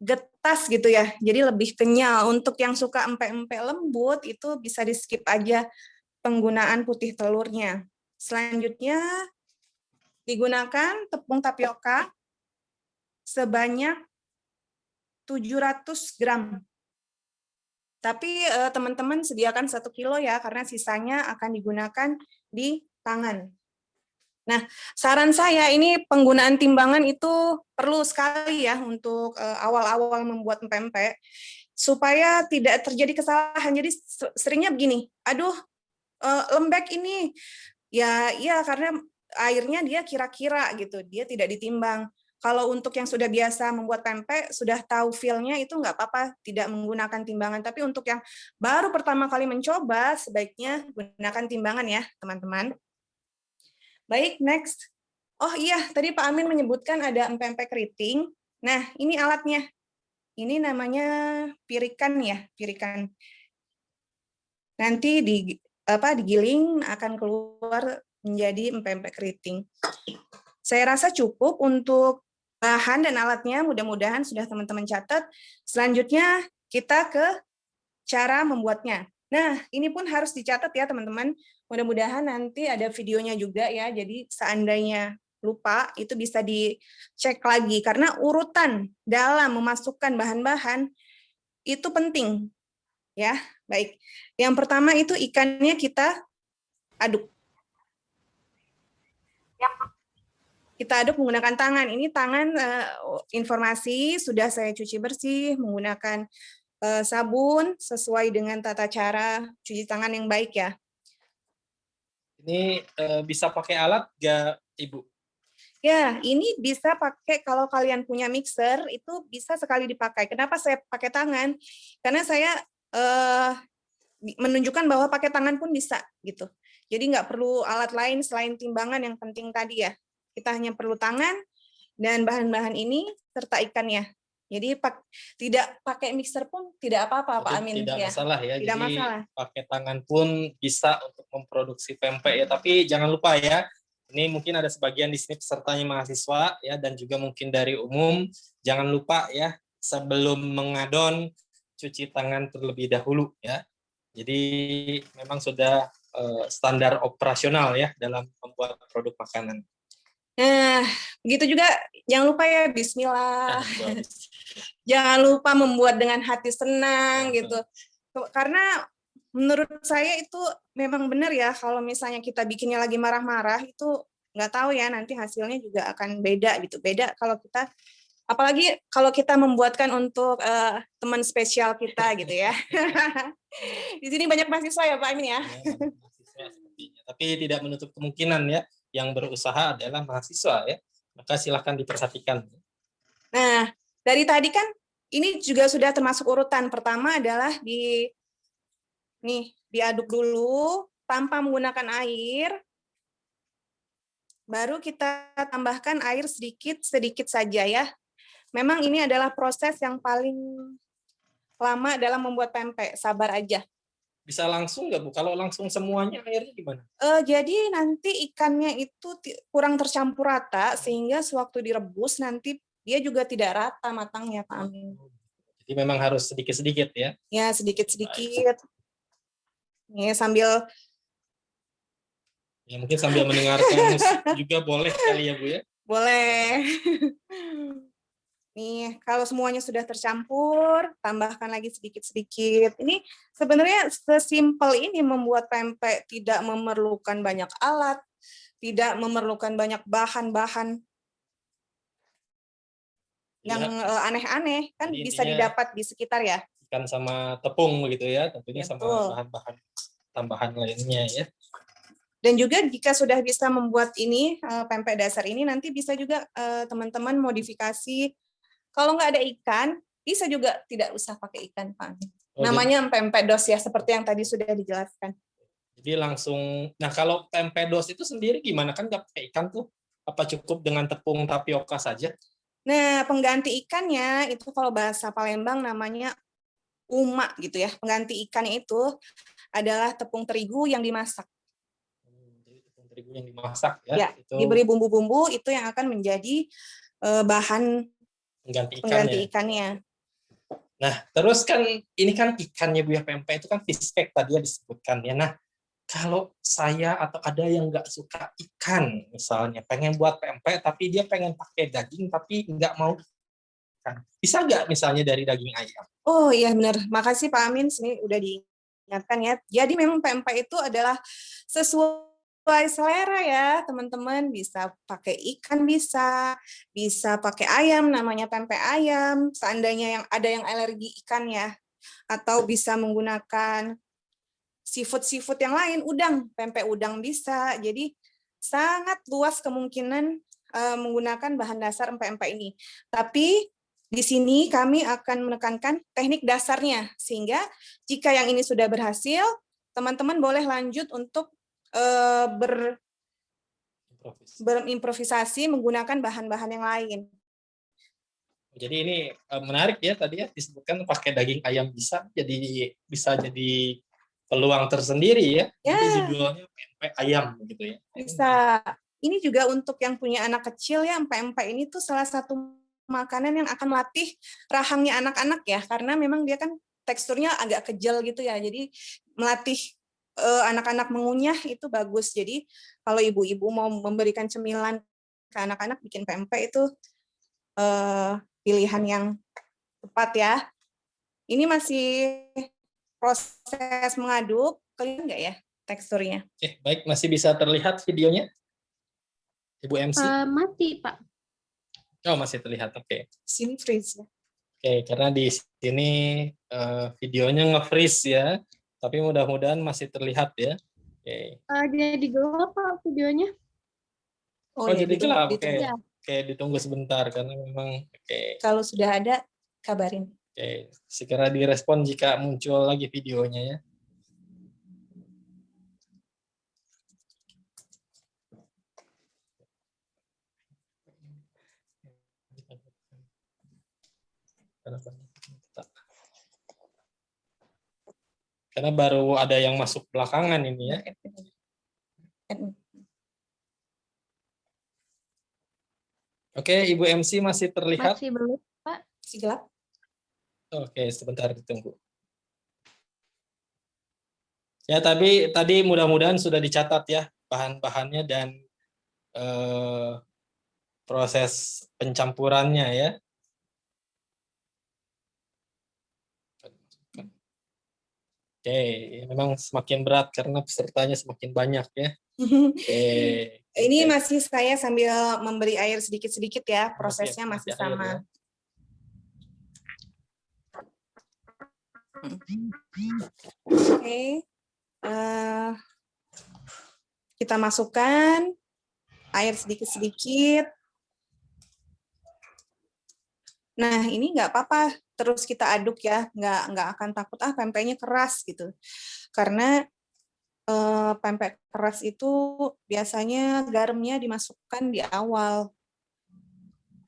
getas gitu ya, jadi lebih kenyal. Untuk yang suka empek-empek lembut itu bisa di-skip aja penggunaan putih telurnya. Selanjutnya digunakan tepung tapioka sebanyak 700 gram. Tapi teman-teman sediakan 1 kilo ya, karena sisanya akan digunakan di tangan. Nah, saran saya ini penggunaan timbangan itu perlu sekali ya untuk awal-awal membuat pempek, supaya tidak terjadi kesalahan. Jadi seringnya begini, aduh lembek ini, ya karena airnya dia kira-kira gitu, dia tidak ditimbang. Kalau untuk yang sudah biasa membuat pempek, sudah tahu feel-nya itu nggak apa-apa, tidak menggunakan timbangan. Tapi untuk yang baru pertama kali mencoba, sebaiknya gunakan timbangan ya, teman-teman. Baik, next. Oh iya, tadi Pak Amin menyebutkan ada empek-empek keriting. Nah, ini alatnya. Ini namanya pirikan ya, pirikan. Nanti digiling akan keluar menjadi empek-empek keriting. Saya rasa cukup untuk bahan dan alatnya, mudah-mudahan sudah teman-teman catat. Selanjutnya kita ke cara membuatnya. Nah, ini pun harus dicatat ya teman-teman. Mudah-mudahan nanti ada videonya juga ya, jadi seandainya lupa, itu bisa dicek lagi. Karena urutan dalam memasukkan bahan-bahan itu penting. Ya, baik. Yang pertama itu ikannya kita aduk. Kita aduk menggunakan tangan. Ini tangan informasi sudah saya cuci bersih menggunakan sabun sesuai dengan tata cara cuci tangan yang baik ya.
Ini bisa pakai alat nggak, Ibu?
Ya, ini bisa pakai kalau kalian punya mixer itu bisa sekali dipakai. Kenapa saya pakai tangan? Karena saya menunjukkan bahwa pakai tangan pun bisa gitu. Jadi nggak perlu alat lain selain timbangan yang penting tadi ya. Kita hanya perlu tangan dan bahan-bahan ini serta ikannya. Jadi tidak pakai mixer pun tidak apa-apa, Pak Amin.
Tidak
ya.
masalah ya.
Tidak
Jadi
masalah.
pakai tangan pun bisa untuk memproduksi pempek ya. Tapi jangan lupa ya, ini mungkin ada sebagian di sini pesertanya mahasiswa ya, dan juga mungkin dari umum. Jangan lupa ya, sebelum mengadon cuci tangan terlebih dahulu ya. Jadi memang sudah standar operasional ya dalam membuat produk makanan.
Nah, begitu juga jangan lupa ya bismillah. Jangan lupa membuat dengan hati senang gitu. Karena menurut saya itu memang benar ya, kalau misalnya kita bikinnya lagi marah-marah itu nggak tahu ya nanti hasilnya juga akan beda gitu. Beda kalau kita, apalagi kalau kita membuatkan untuk teman spesial kita gitu ya. Di sini banyak mahasiswa ya Pak Amin ya.
Mahasiswa sepertinya. Tapi tidak menutup kemungkinan ya, yang berusaha adalah mahasiswa ya. Maka silahkan diperhatikan.
Nah, dari tadi kan ini juga sudah termasuk urutan. Pertama adalah diaduk dulu tanpa menggunakan air. Baru kita tambahkan air sedikit saja ya. Memang ini adalah proses yang paling lama dalam membuat pempek. Sabar aja.
Bisa langsung nggak Bu? Kalau langsung semuanya airnya gimana?
Jadi nanti ikannya itu kurang tercampur rata, sehingga sewaktu direbus nanti dia juga tidak rata matangnya Pak Amin.
Jadi memang harus sedikit-sedikit ya?
Ya, sedikit-sedikit. Nih, sambil...
Ya, mungkin sambil mendengarkan musik juga boleh kali ya Bu ya?
Boleh. Nih, kalau semuanya sudah tercampur, tambahkan lagi sedikit-sedikit. Ini sebenarnya sesimpel ini membuat pempek, tidak memerlukan banyak alat, tidak memerlukan banyak bahan-bahan yang aneh-aneh, kan bisa didapat di sekitar ya.
ikan sama tepung begitu ya, tentunya sama
Betul.
bahan-bahan tambahan lainnya ya.
Dan juga jika sudah bisa membuat ini pempek dasar ini, nanti bisa juga teman-teman modifikasi. Kalau nggak ada ikan, bisa juga tidak usah pakai ikan, Pak. Namanya pempek dos ya, seperti yang tadi sudah dijelaskan.
Jadi langsung, nah kalau pempek dos itu sendiri gimana, kan nggak pakai ikan tuh? Apa cukup dengan tepung tapioka saja?
Nah, pengganti ikannya itu kalau bahasa Palembang namanya umak gitu ya. Pengganti ikannya itu adalah tepung terigu yang dimasak.
Jadi tepung terigu yang dimasak ya.
Ya,
Itu
diberi bumbu-bumbu itu yang akan menjadi bahan pengganti ikannya.
Nah, terus kan ini kan ikannya Bu ya, pempek itu kan fish cake tadi ya disebutkan ya. Nah, kalau saya atau ada yang nggak suka ikan, misalnya pengen buat pempek tapi dia pengen pakai daging tapi nggak mau ikan, bisa nggak misalnya dari daging ayam?
Oh iya benar, makasih Pak Amin, sini udah diingatkan ya. Jadi memang pempek itu adalah sesuai selera ya teman-teman. Bisa pakai ikan, bisa pakai ayam, namanya pempek ayam. Seandainya yang ada yang alergi ikan ya, atau bisa menggunakan seafood yang lain, udang, pempek udang bisa. Jadi sangat luas kemungkinan menggunakan bahan dasar pempek ini. Tapi di sini kami akan menekankan teknik dasarnya, sehingga jika yang ini sudah berhasil, teman-teman boleh lanjut untuk berimprovisasi menggunakan bahan-bahan yang lain.
Jadi ini menarik ya, tadi ya disebutkan pakai daging ayam bisa jadi peluang tersendiri ya. Jadi judulnya pempek ayam gitu ya.
Bisa. Ini juga untuk yang punya anak kecil ya, pempek ini tuh salah satu makanan yang akan melatih rahangnya anak-anak ya, karena memang dia kan teksturnya agak kejel gitu ya. Jadi melatih anak-anak mengunyah itu bagus. Jadi kalau ibu-ibu mau memberikan cemilan ke anak-anak, bikin pempek itu pilihan yang tepat ya. Ini masih proses mengaduk, kelihatan nggak ya teksturnya?
Oke, baik, masih bisa terlihat videonya, Ibu MC?
Mati, Pak.
Oh, masih terlihat, oke.
Sini freeze ya.
Oke, karena di sini videonya nge-freeze ya, tapi mudah-mudahan masih terlihat ya. Oke.
Jadi gelap, Pak, videonya.
Oh, jadi gelap, oke.
Ya.
Oke, ditunggu sebentar, karena memang, oke.
Kalau sudah ada, kabarin.
Oke, segera direspon jika muncul lagi videonya ya. Karena baru ada yang masuk belakangan ini ya. Oke, Ibu MC masih terlihat?
Masih belum, Pak.
Masih gelap.
Oke, sebentar ditunggu. Ya, tapi tadi mudah-mudahan sudah dicatat ya bahan-bahannya dan proses pencampurannya ya. Oke, memang semakin berat karena pesertanya semakin banyak ya. Oke.
Ini masih saya sambil memberi air sedikit-sedikit ya, prosesnya masih
air,
sama.
ya.
Oke. Kita masukkan air sedikit-sedikit. Nah, ini nggak apa-apa, terus kita aduk ya, nggak akan takut pempeknya keras gitu. Karena pempek keras itu biasanya garamnya dimasukkan di awal.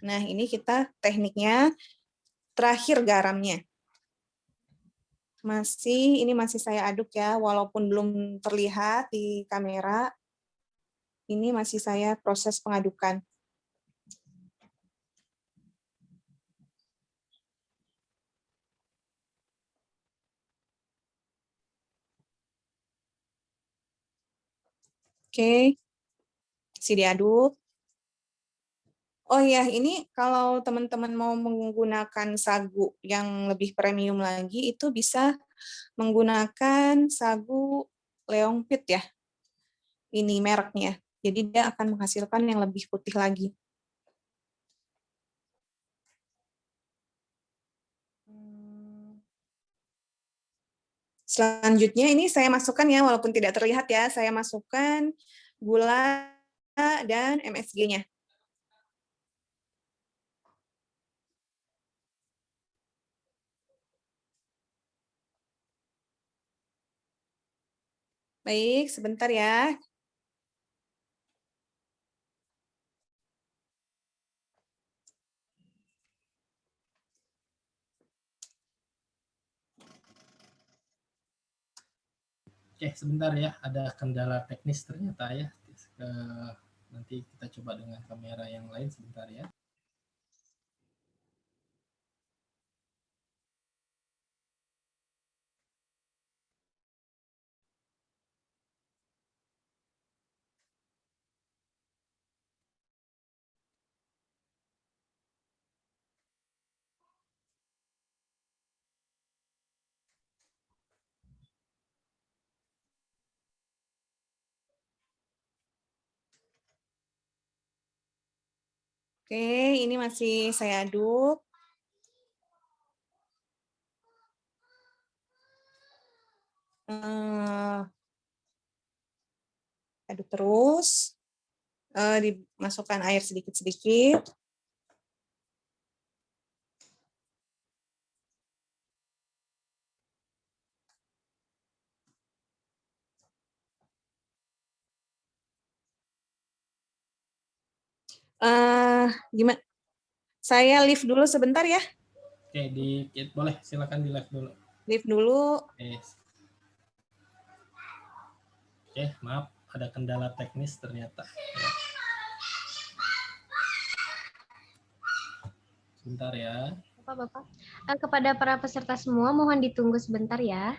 Nah, ini kita tekniknya terakhir garamnya. Ini masih saya aduk ya, walaupun belum terlihat di kamera. Ini masih saya proses pengadukan. Oke, masih diaduk. Oh ya, ini kalau teman-teman mau menggunakan sagu yang lebih premium lagi, itu bisa menggunakan sagu Leongpit ya. Ini mereknya. Jadi dia akan menghasilkan yang lebih putih lagi. Selanjutnya ini saya masukkan ya, walaupun tidak terlihat ya, saya masukkan gula dan MSG-nya. Baik, sebentar ya.
Oke, sebentar ya, ada kendala teknis ternyata ya. Nanti kita coba dengan kamera yang lain sebentar ya.
Oke, ini masih saya aduk. Aduk terus. Dimasukkan air sedikit-sedikit. Gimana? Saya lift dulu sebentar ya.
Oke, boleh silakan di live dulu.
Lift dulu.
Oke, maaf ada kendala teknis ternyata. Sebentar ya.
Bapak. Kepada para peserta semua, mohon ditunggu sebentar ya.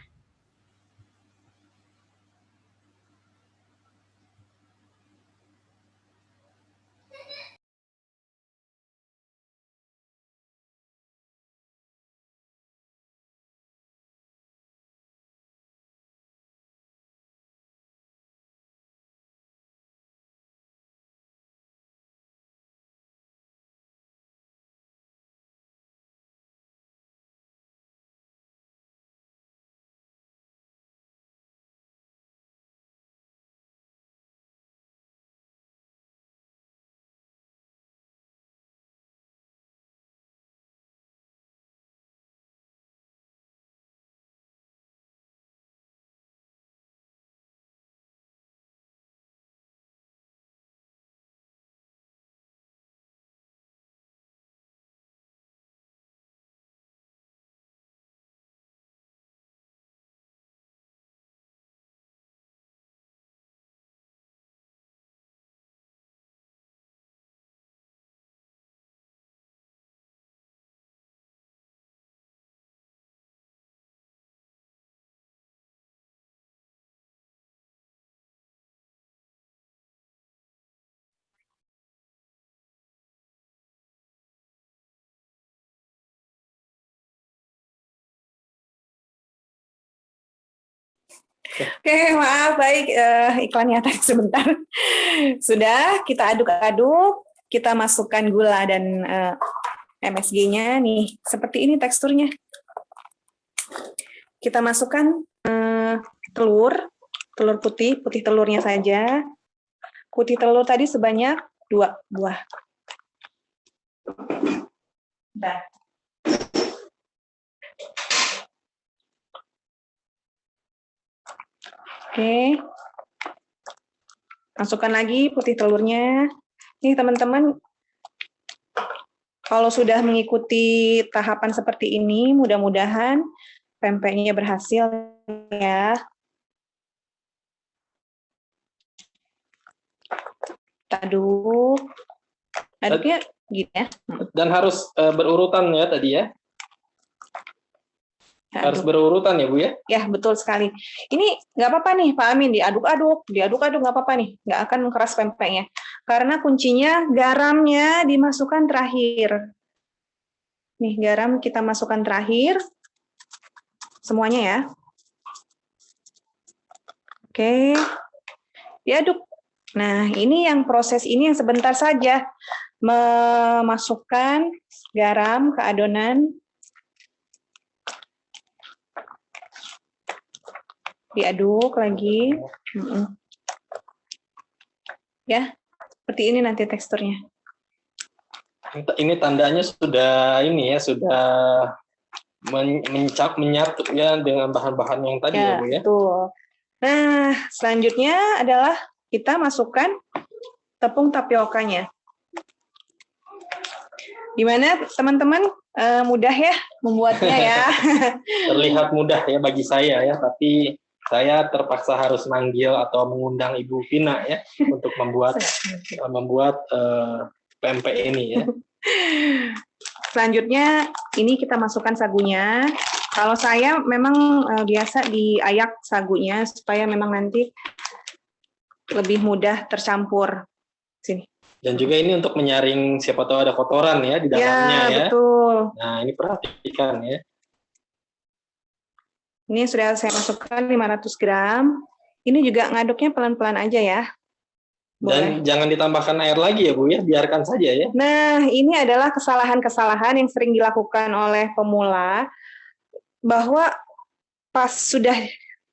Oke, maaf, baik, iklannya tadi sebentar. Sudah, kita aduk-aduk, kita masukkan gula dan MSG-nya nih, seperti ini teksturnya. Kita masukkan telur putih telurnya saja. Putih telur tadi sebanyak 2 buah. Nah. Oke. Masukkan lagi putih telurnya. Ini teman-teman, kalau sudah mengikuti tahapan seperti ini, mudah-mudahan pempeknya berhasil ya. Aduk. Aduknya gitu ya.
Dan harus berurutan ya tadi ya. Harus berurutan ya Bu ya?
Ya, betul sekali. Ini nggak apa-apa nih Pak Amin, diaduk-aduk nggak apa-apa nih, nggak akan keras pempeknya. Karena kuncinya garamnya dimasukkan terakhir. Nih, garam kita masukkan terakhir. Semuanya ya. Oke. Diaduk. Nah, ini yang proses ini yang sebentar saja. Memasukkan garam ke adonan. diaduk lagi. Ya, seperti ini nanti teksturnya.
Ini tandanya sudah ini ya, sudah menyatu ya dengan bahan-bahan yang tadi ya, Bu ya.
Betul. Nah, selanjutnya adalah kita masukkan tepung tapiokanya. Gimana teman-teman, mudah ya membuatnya ya?
Terlihat mudah ya bagi saya ya, tapi saya terpaksa harus manggil atau mengundang Ibu Vina ya untuk membuat pempek ini ya.
Selanjutnya ini kita masukkan sagunya. Kalau saya memang biasa diayak sagunya supaya memang nanti lebih mudah tercampur. Sini.
Dan juga ini untuk menyaring siapa tahu ada kotoran ya di dalamnya ya.
Betul.
Nah, ini perhatikan ya.
Ini sudah saya masukkan 500 gram. Ini juga ngaduknya pelan-pelan aja ya.
Dan jangan ditambahkan air lagi ya Bu ya, biarkan saja ya.
Nah, ini adalah kesalahan-kesalahan yang sering dilakukan oleh pemula, bahwa pas sudah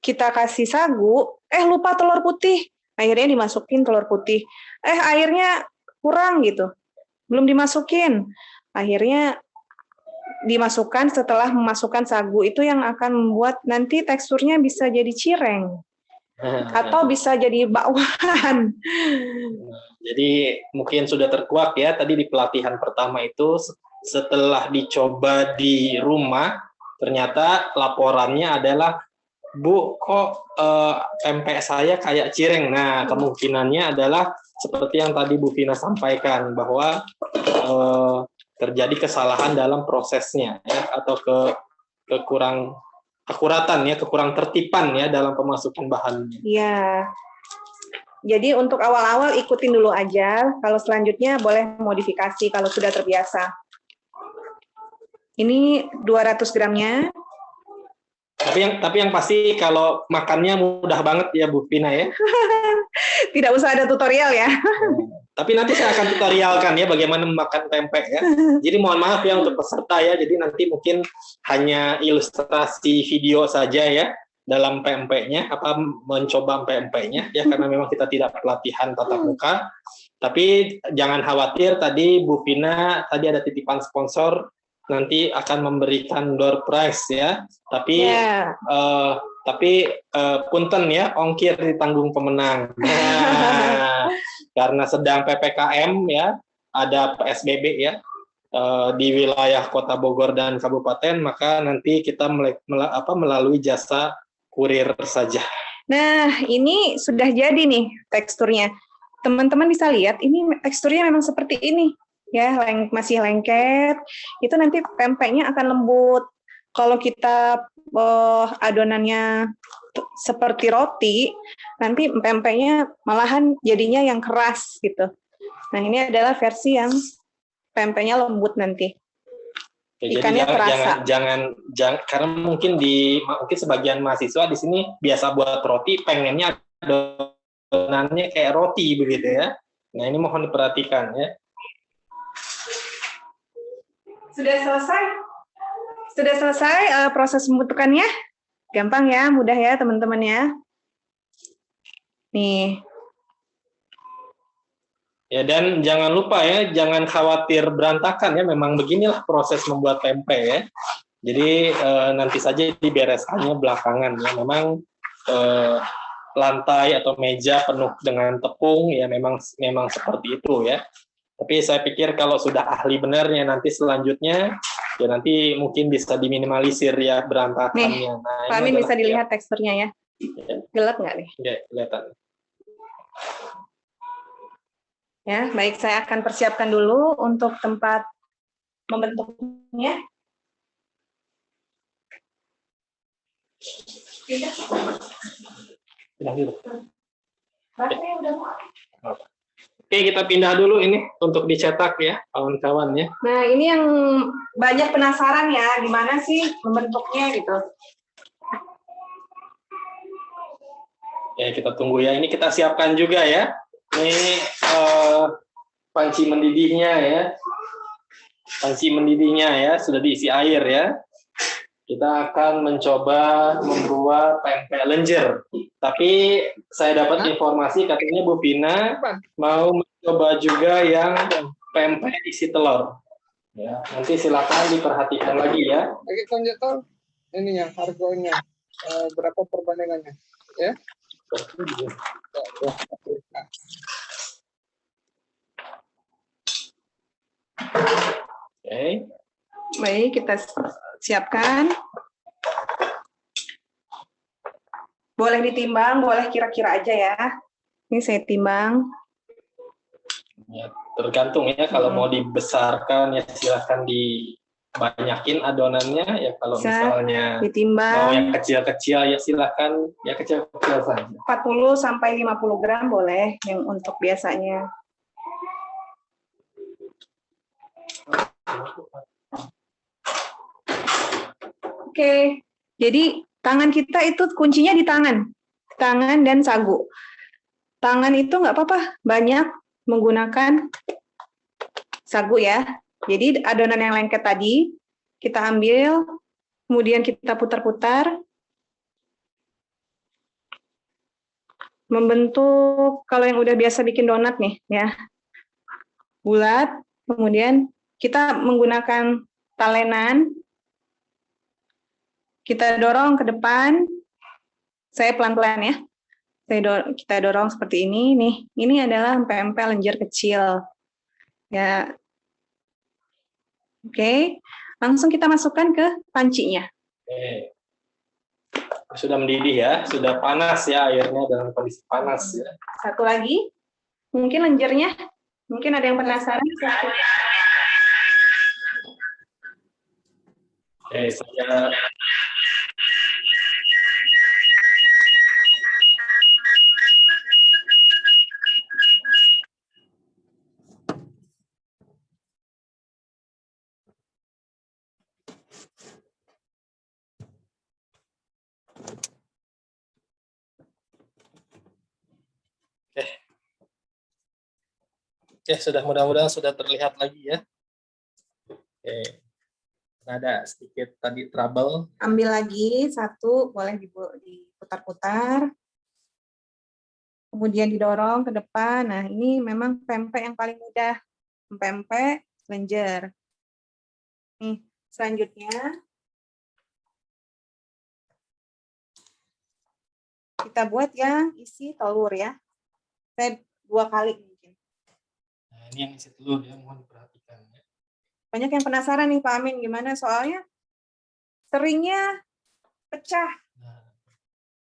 kita kasih sagu, lupa telur putih. Akhirnya dimasukin telur putih. Airnya kurang gitu. Belum dimasukin. Akhirnya dimasukkan setelah memasukkan sagu, itu yang akan membuat nanti teksturnya bisa jadi cireng. Atau bisa jadi bakwan.
Jadi mungkin sudah terkuak ya tadi di pelatihan pertama itu, setelah dicoba di rumah ternyata laporannya adalah, Bu, kok pempek saya kayak cireng. Nah, kemungkinannya adalah seperti yang tadi Bu Vina sampaikan, bahwa terjadi kesalahan dalam prosesnya ya, atau kekurang akuratan ya, kekurang tertipan ya dalam pemasukan bahannya.
Iya. Jadi untuk awal-awal ikutin dulu aja, kalau selanjutnya boleh modifikasi kalau sudah terbiasa. Ini 200 gramnya.
Tapi yang pasti kalau makannya mudah banget ya Bu Vina ya.
Tidak usah ada tutorial ya.
Tapi nanti saya akan tutorialkan ya bagaimana memakan pempek ya. Jadi mohon maaf ya untuk peserta ya. Jadi nanti mungkin hanya ilustrasi video saja ya dalam pempeknya, mencoba pempeknya ya, karena memang kita tidak pelatihan tatap muka. Tapi jangan khawatir, tadi Bu Vina tadi ada titipan sponsor, nanti akan memberikan door prize ya. Tapi punten ya, ongkir ditanggung pemenang. Nah, karena sedang PPKM ya, ada PSBB ya di wilayah Kota Bogor dan Kabupaten, maka nanti kita melalui jasa kurir saja.
Nah, ini sudah jadi nih teksturnya. Teman-teman bisa lihat, ini teksturnya memang seperti ini. Ya, masih lengket. Itu nanti pempeknya akan lembut. Kalau kita adonannya seperti roti, nanti pempeknya malahan jadinya yang keras gitu. Nah, ini adalah versi yang pempeknya lembut nanti. Ikannya terasa.
Jangan karena mungkin sebagian mahasiswa di sini biasa buat roti, pengennya adonannya kayak roti begitu ya. Nah, ini mohon diperhatikan ya.
Sudah selesai proses pembentukannya. Gampang ya, mudah ya teman-teman ya. Nih.
Ya, dan jangan lupa ya, jangan khawatir berantakan ya, memang beginilah proses membuat pempek ya. Jadi nanti saja dibereskannya belakangan ya. Memang lantai atau meja penuh dengan tepung ya, memang seperti itu ya. Tapi saya pikir kalau sudah ahli benar ya, nanti selanjutnya ya nanti mungkin bisa diminimalisir ya berantakannya.
Nih, Pak Amin bisa dilihat teksturnya ya. Gelap nggak nih?
Ya, kelihatan.
Ya, baik, saya akan persiapkan dulu untuk tempat membentuknya.
Pindah dulu.
Baterainya udah mau.
Oke, kita pindah dulu ini untuk dicetak ya, kawan-kawan ya.
Nah, ini yang banyak penasaran ya, gimana sih membentuknya gitu.
Ya, kita tunggu ya. Ini kita siapkan juga ya. Ini panci mendidihnya ya. Panci mendidihnya ya, sudah diisi air ya. kita akan mencoba membuat pempek lenjer. Tapi saya dapat informasi katanya Bu Vina mau mencoba juga yang pempek isi telur. Ya, nanti silakan diperhatikan lagi ya.
Lagi konjektor ininya harganya berapa perbandingannya ya?
Oke.
Baik, kita siapkan. Boleh ditimbang, boleh kira-kira aja ya. Ini saya timbang.
Ya, tergantung ya, kalau mau dibesarkan ya silahkan dibanyakin adonannya ya, kalau
Bisa
misalnya
ditimbang.
mau yang kecil-kecil ya silahkan ya kecil-kecil saja.
40 sampai 50 gram boleh yang untuk biasanya. Oke, jadi tangan kita itu kuncinya di tangan dan sagu. Tangan itu nggak apa-apa, banyak menggunakan sagu ya. Jadi adonan yang lengket tadi kita ambil, kemudian kita putar-putar, membentuk kalau yang udah biasa bikin donat nih ya, bulat. Kemudian kita menggunakan talenan. Kita dorong ke depan. Saya pelan-pelan ya. Kita dorong seperti ini nih. Ini adalah pempek lenjer kecil. Ya. Oke. Langsung kita masukkan ke pancinya.
Oke. Sudah mendidih ya, sudah panas ya airnya, dalam kondisi panas ya.
Satu lagi. Mungkin lenjernya. Mungkin ada yang penasaran.
Oke, saya Oke, sudah, mudah-mudahan sudah terlihat lagi ya. Oke. Ada sedikit tadi trouble.
Ambil lagi satu, boleh diputar-putar. Kemudian didorong ke depan. Nah, ini memang pempek yang paling mudah. Pempek lenjer. Nih, selanjutnya kita buat yang isi telur ya. Saya 2 kali mungkin.
Nah, ini yang isi telur ya, mohon diperhatikan ya.
Banyak yang penasaran nih Pak Amin, gimana soalnya seringnya pecah,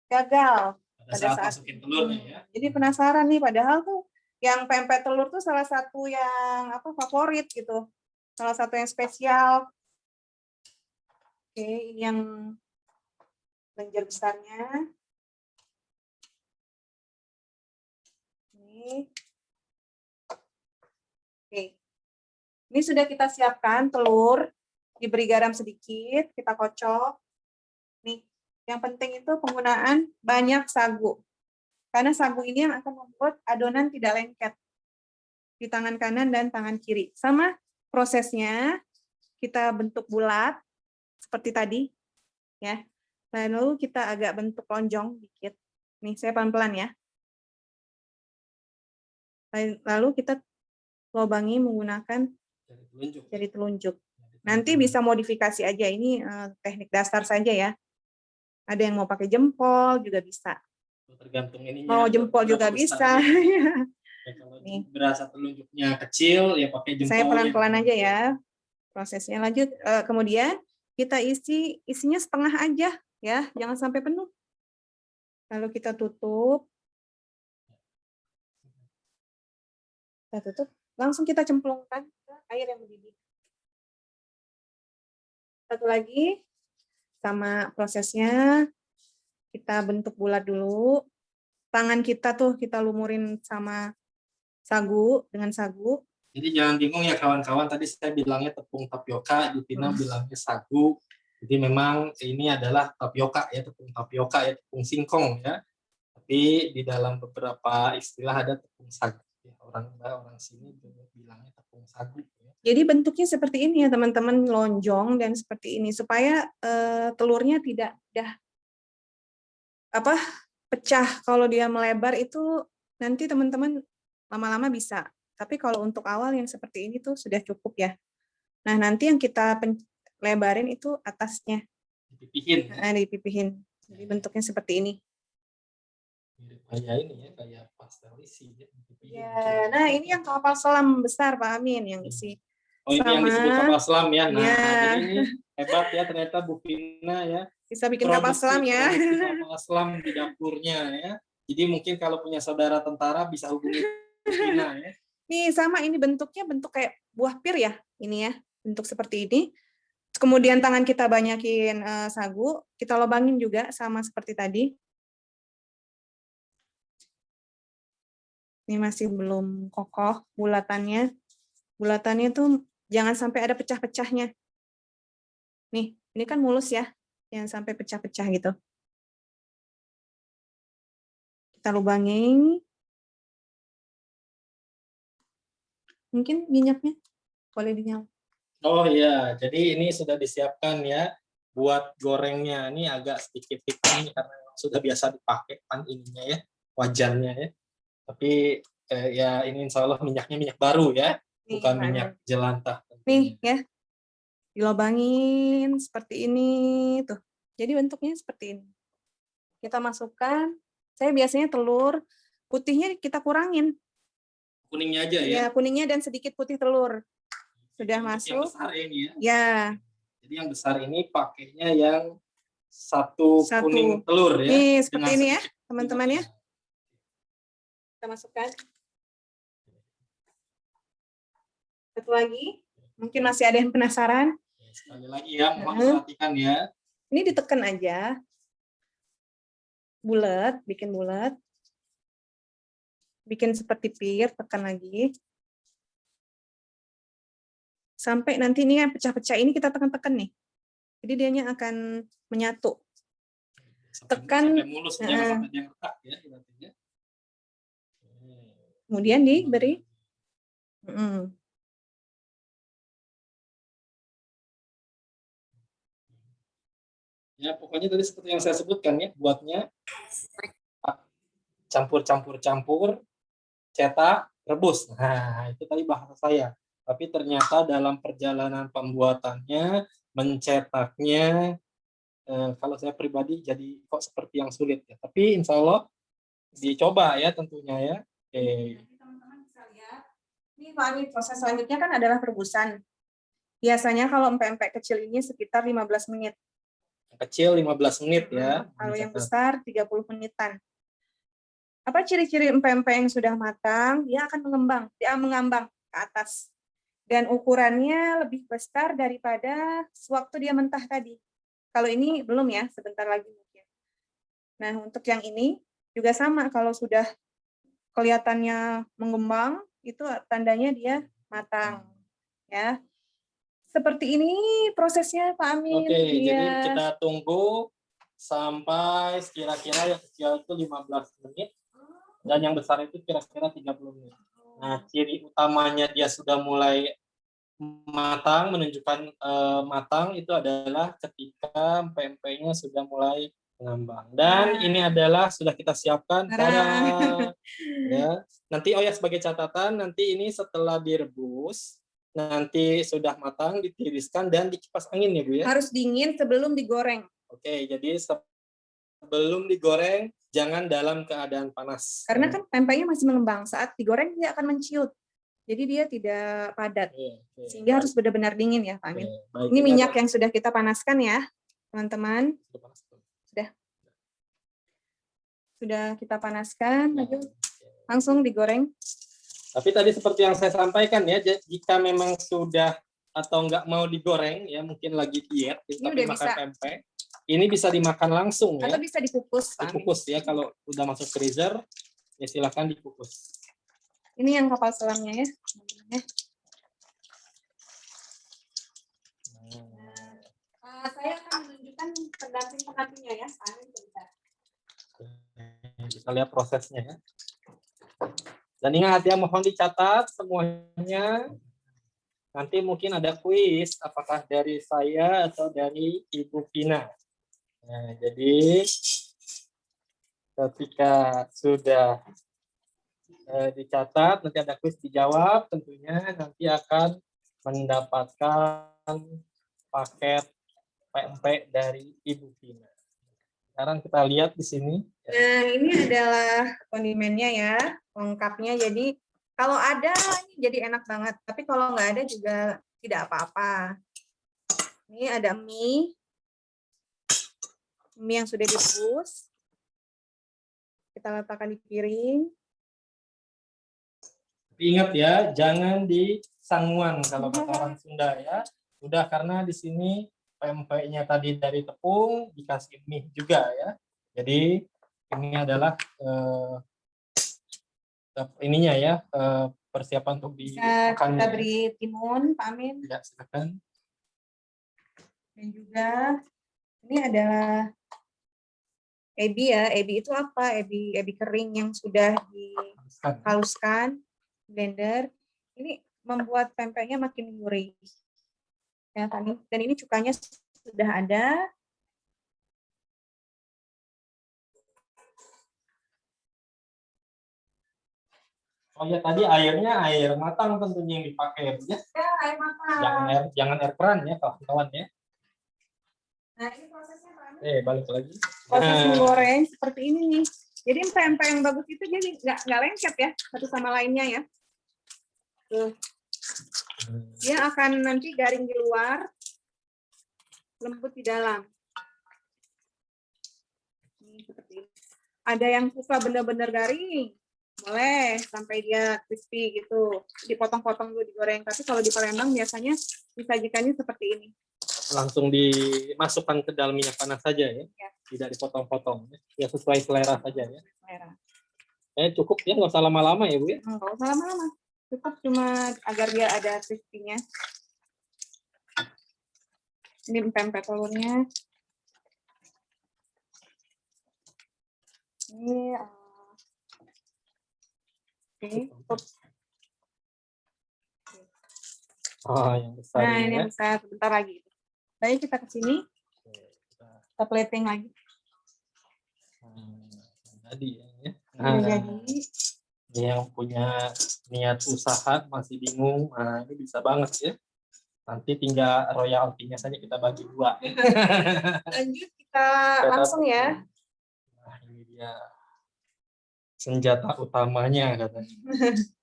gagal
Pada saat masukin telurnya ya.
Jadi penasaran nih, padahal tuh yang pempek telur tuh salah satu yang favorit gitu. Salah satu yang spesial. Oke, ini yang lenjer besarnya. Ini. Oke. Ini sudah kita siapkan telur, diberi garam sedikit, kita kocok. Nih, yang penting itu penggunaan banyak sagu. Karena sagu ini yang akan membuat adonan tidak lengket di tangan kanan dan tangan kiri. Sama prosesnya, kita bentuk bulat seperti tadi, ya. Lalu kita agak bentuk lonjong dikit. Nih, saya pelan-pelan ya. Lalu kita lobangi menggunakan jari telunjuk. Nanti bisa modifikasi aja, ini teknik dasar saja ya. Ada yang mau pakai jempol juga bisa.
Tergantung ininya.
Mau jempol juga bisa.
Ya, kalau berasa telunjuknya kecil ya pakai jempol.
Saya pelan-pelan aja ya prosesnya. Lanjut, kemudian kita isinya setengah aja ya, jangan sampai penuh. Lalu kita tutup. Langsung kita cemplungkan ke air yang mendidih. Satu lagi, sama prosesnya, kita bentuk bulat dulu. Tangan kita tuh kita lumurin sama sagu, dengan sagu.
Jadi jangan bingung ya kawan-kawan, tadi saya bilangnya tepung tapioka, Jutina bilangnya sagu. Jadi memang ini adalah tapioka ya, tepung tapioka ya, tepung singkong ya. Tapi di dalam beberapa istilah ada tepung sagu. Orang sini bilangnya tepung sagu. Ya.
Jadi bentuknya seperti ini ya teman-teman, lonjong dan seperti ini supaya telurnya tidak mudah pecah. Kalau dia melebar itu nanti teman-teman lama-lama bisa. Tapi kalau untuk awal yang seperti ini tuh sudah cukup ya. Nah, nanti yang kita lebarin itu atasnya.
Dipipihin.
Dipipihin. Jadi bentuknya seperti ini.
Mirip kayak ini ya, kayak pastel isi.
Ya, nah ini yang kapal selam besar Pak Amin yang isi.
Oh, ini yang disebut kapal selam ya. Nah,
ya.
jadi ini hebat ya ternyata Bu Vina ya.
Bisa bikin kapal selam ya.
Kapal selam di dapurnya ya. Jadi mungkin kalau punya saudara tentara bisa hubungi Bu Vina ya.
Nih sama ini bentuknya bentuk kayak buah pir ya. Ini ya, bentuk seperti ini. Kemudian tangan kita banyakin sagu, kita lubangin juga sama seperti tadi. Ini masih belum kokoh bulatannya. Bulatannya tuh jangan sampai ada pecah-pecahnya. Nih, ini kan mulus ya, jangan sampai pecah-pecah gitu. Kita lubangin. Mungkin minyaknya boleh dinyalakan.
Oh iya, jadi ini sudah disiapkan ya buat gorengnya. Ini agak sedikit hitam karena sudah biasa dipakai pan ininya ya, wajannya ya. Tapi ya ini insya Allah minyaknya minyak baru ya, bukan minyak jelantah.
Nih ya, dilobangin seperti ini tuh. Jadi bentuknya seperti ini. Kita masukkan. Saya biasanya telur putihnya kita kurangin.
Kuningnya aja ya?
Ya, kuningnya dan sedikit putih telur. Sudah masuk.
Yang besar ini ya?
Ya.
Jadi yang besar ini pakainya yang satu kuning telur ya?
Nih, seperti ini ya, teman-teman ya. Kita masukkan. Satu lagi. Mungkin masih ada yang penasaran.
Sekali lagi ya, mohon perhatikan ya.
Ini ditekan aja. Bulat, bikin bulat. Bikin seperti pir, tekan lagi. Sampai nanti ini yang pecah-pecah ini kita tekan-tekan nih. Jadi dianya akan menyatu. Tekan.
Sampai mulus, jangan sampai dia retak ya.
Kemudian diberi.
Ya, pokoknya tadi seperti yang saya sebutkan ya, buatnya campur-campur-campur, cetak, rebus. Nah, itu tadi bahasa saya. Tapi ternyata dalam perjalanan pembuatannya, mencetaknya, kalau saya pribadi jadi kok seperti yang sulit ya. Tapi insya Allah dicoba ya tentunya ya.
Teman-teman bisa lihat. Ini Pak Ami, proses selanjutnya kan adalah perebusan. Biasanya kalau empek-empek kecil ini sekitar 15 menit.
Kecil 15 menit ya.
Kalau yang besar 30 menitan. Apa ciri-ciri empek-empek yang sudah matang? Dia akan mengambang ke atas. Dan ukurannya lebih besar daripada sewaktu dia mentah tadi. Kalau ini belum ya, sebentar lagi mungkin. Nah, untuk yang ini juga sama. Kalau sudah kelihatannya mengembang, itu tandanya dia matang. Ya. Seperti ini prosesnya Pak Amin.
Oke, jadi kita tunggu sampai kira-kira yang kecil itu 15 menit dan yang besar itu kira-kira 30 menit. Nah, ciri utamanya dia sudah mulai matang, menunjukkan matang itu adalah ketika pempeknya sudah mulai mengambang. Dan ini adalah sudah kita siapkan. Ya. Nanti sebagai catatan, nanti ini setelah direbus, nanti sudah matang, ditiriskan dan dikipas angin ya Bu ya?
Harus dingin sebelum digoreng.
Oke, jadi sebelum digoreng, jangan dalam keadaan panas.
Karena kan pempeknya masih mengembang, saat digoreng dia akan menciut. Jadi dia tidak padat. Sehingga harus benar-benar dingin ya Pak Amin. Ini minyak yang sudah kita panaskan ya, teman-teman. Sudah kita panaskan, langsung digoreng.
Tapi tadi seperti yang saya sampaikan ya, jika memang sudah atau nggak mau digoreng ya, mungkin lagi diet, tapi makan pempek, ini bisa dimakan langsung ya.
Atau bisa dikukus.
Dikukus ya, kalau udah masuk freezer, ya silakan dikukus.
Ini yang kapal selamnya ya. Saya akan menunjukkan pendamping-pendampingnya ya.
Kita lihat prosesnya ya. Dan ingat ya, mohon dicatat semuanya. nanti mungkin ada kuis, apakah dari saya atau dari Ibu Vina. Nah, jadi ketika sudah dicatat, nanti ada kuis dijawab, tentunya nanti akan mendapatkan paket PMP dari Ibu Vina. Sekarang kita lihat di sini.
Nah, ini adalah kondimennya ya, lengkapnya. Jadi kalau ada ini jadi enak banget, tapi kalau nggak ada juga tidak apa-apa. Ini ada mie yang sudah direbus. Kita letakkan di piring.
Tapi ingat ya, jangan di sangguan kalau kata orang Sunda ya. Udah, karena di sini PMP-nya tadi dari tepung, dikasih mie juga ya. Jadi ini adalah ininya ya, persiapan untuk
Bisa
dimakannya.
kita beri timun, Pak Amin.
Ya, silakan.
Dan juga ini adalah ebi ya. Ebi itu apa? Ebi kering yang sudah dihaluskan, blender. Ini membuat pempeknya makin gurih. Ya, dan ini cukanya sudah ada.
Oh ya, tadi airnya air matang tentunya yang dipakai ya.
Ya, air matang.
Jangan air keran ya, kawan-kawan ya.
Nah, ini prosesnya Pak Amin.
Balik lagi.
Proses menggoreng seperti ini nih. Jadi pempek yang bagus itu jadi nggak lengket ya satu sama lainnya ya. Tuh. Dia akan nanti garing di luar, lembut di dalam. Ini seperti ini. Ada yang suka benar-benar garing, boleh sampai dia crispy gitu, dipotong-potong dulu digoreng. Tapi kalau di Palembang biasanya disajikannya seperti ini.
Langsung dimasukkan ke dalam minyak panas saja ya, tidak dipotong-potong. Ya sesuai selera saja ya.
Selera.
Cukup ya, nggak usah lama-lama ya Bu ya.
Nggak usah lama-lama, cukup cuma agar dia ada crispy-nya. Ini pempek telurnya. Ini cukup.
Oh, yang besar
Nah, ini
ya.
yang besar, sebentar lagi. Baik, kita ke sini. Kita plating lagi.
Jadi ya.
Udah jadi.
Yang punya niat usaha masih bingung, nah ini bisa banget ya. Nanti tinggal royaltinya saja kita bagi 2.
Lanjut kita langsung ya.
Nah, ini dia senjata utamanya katanya.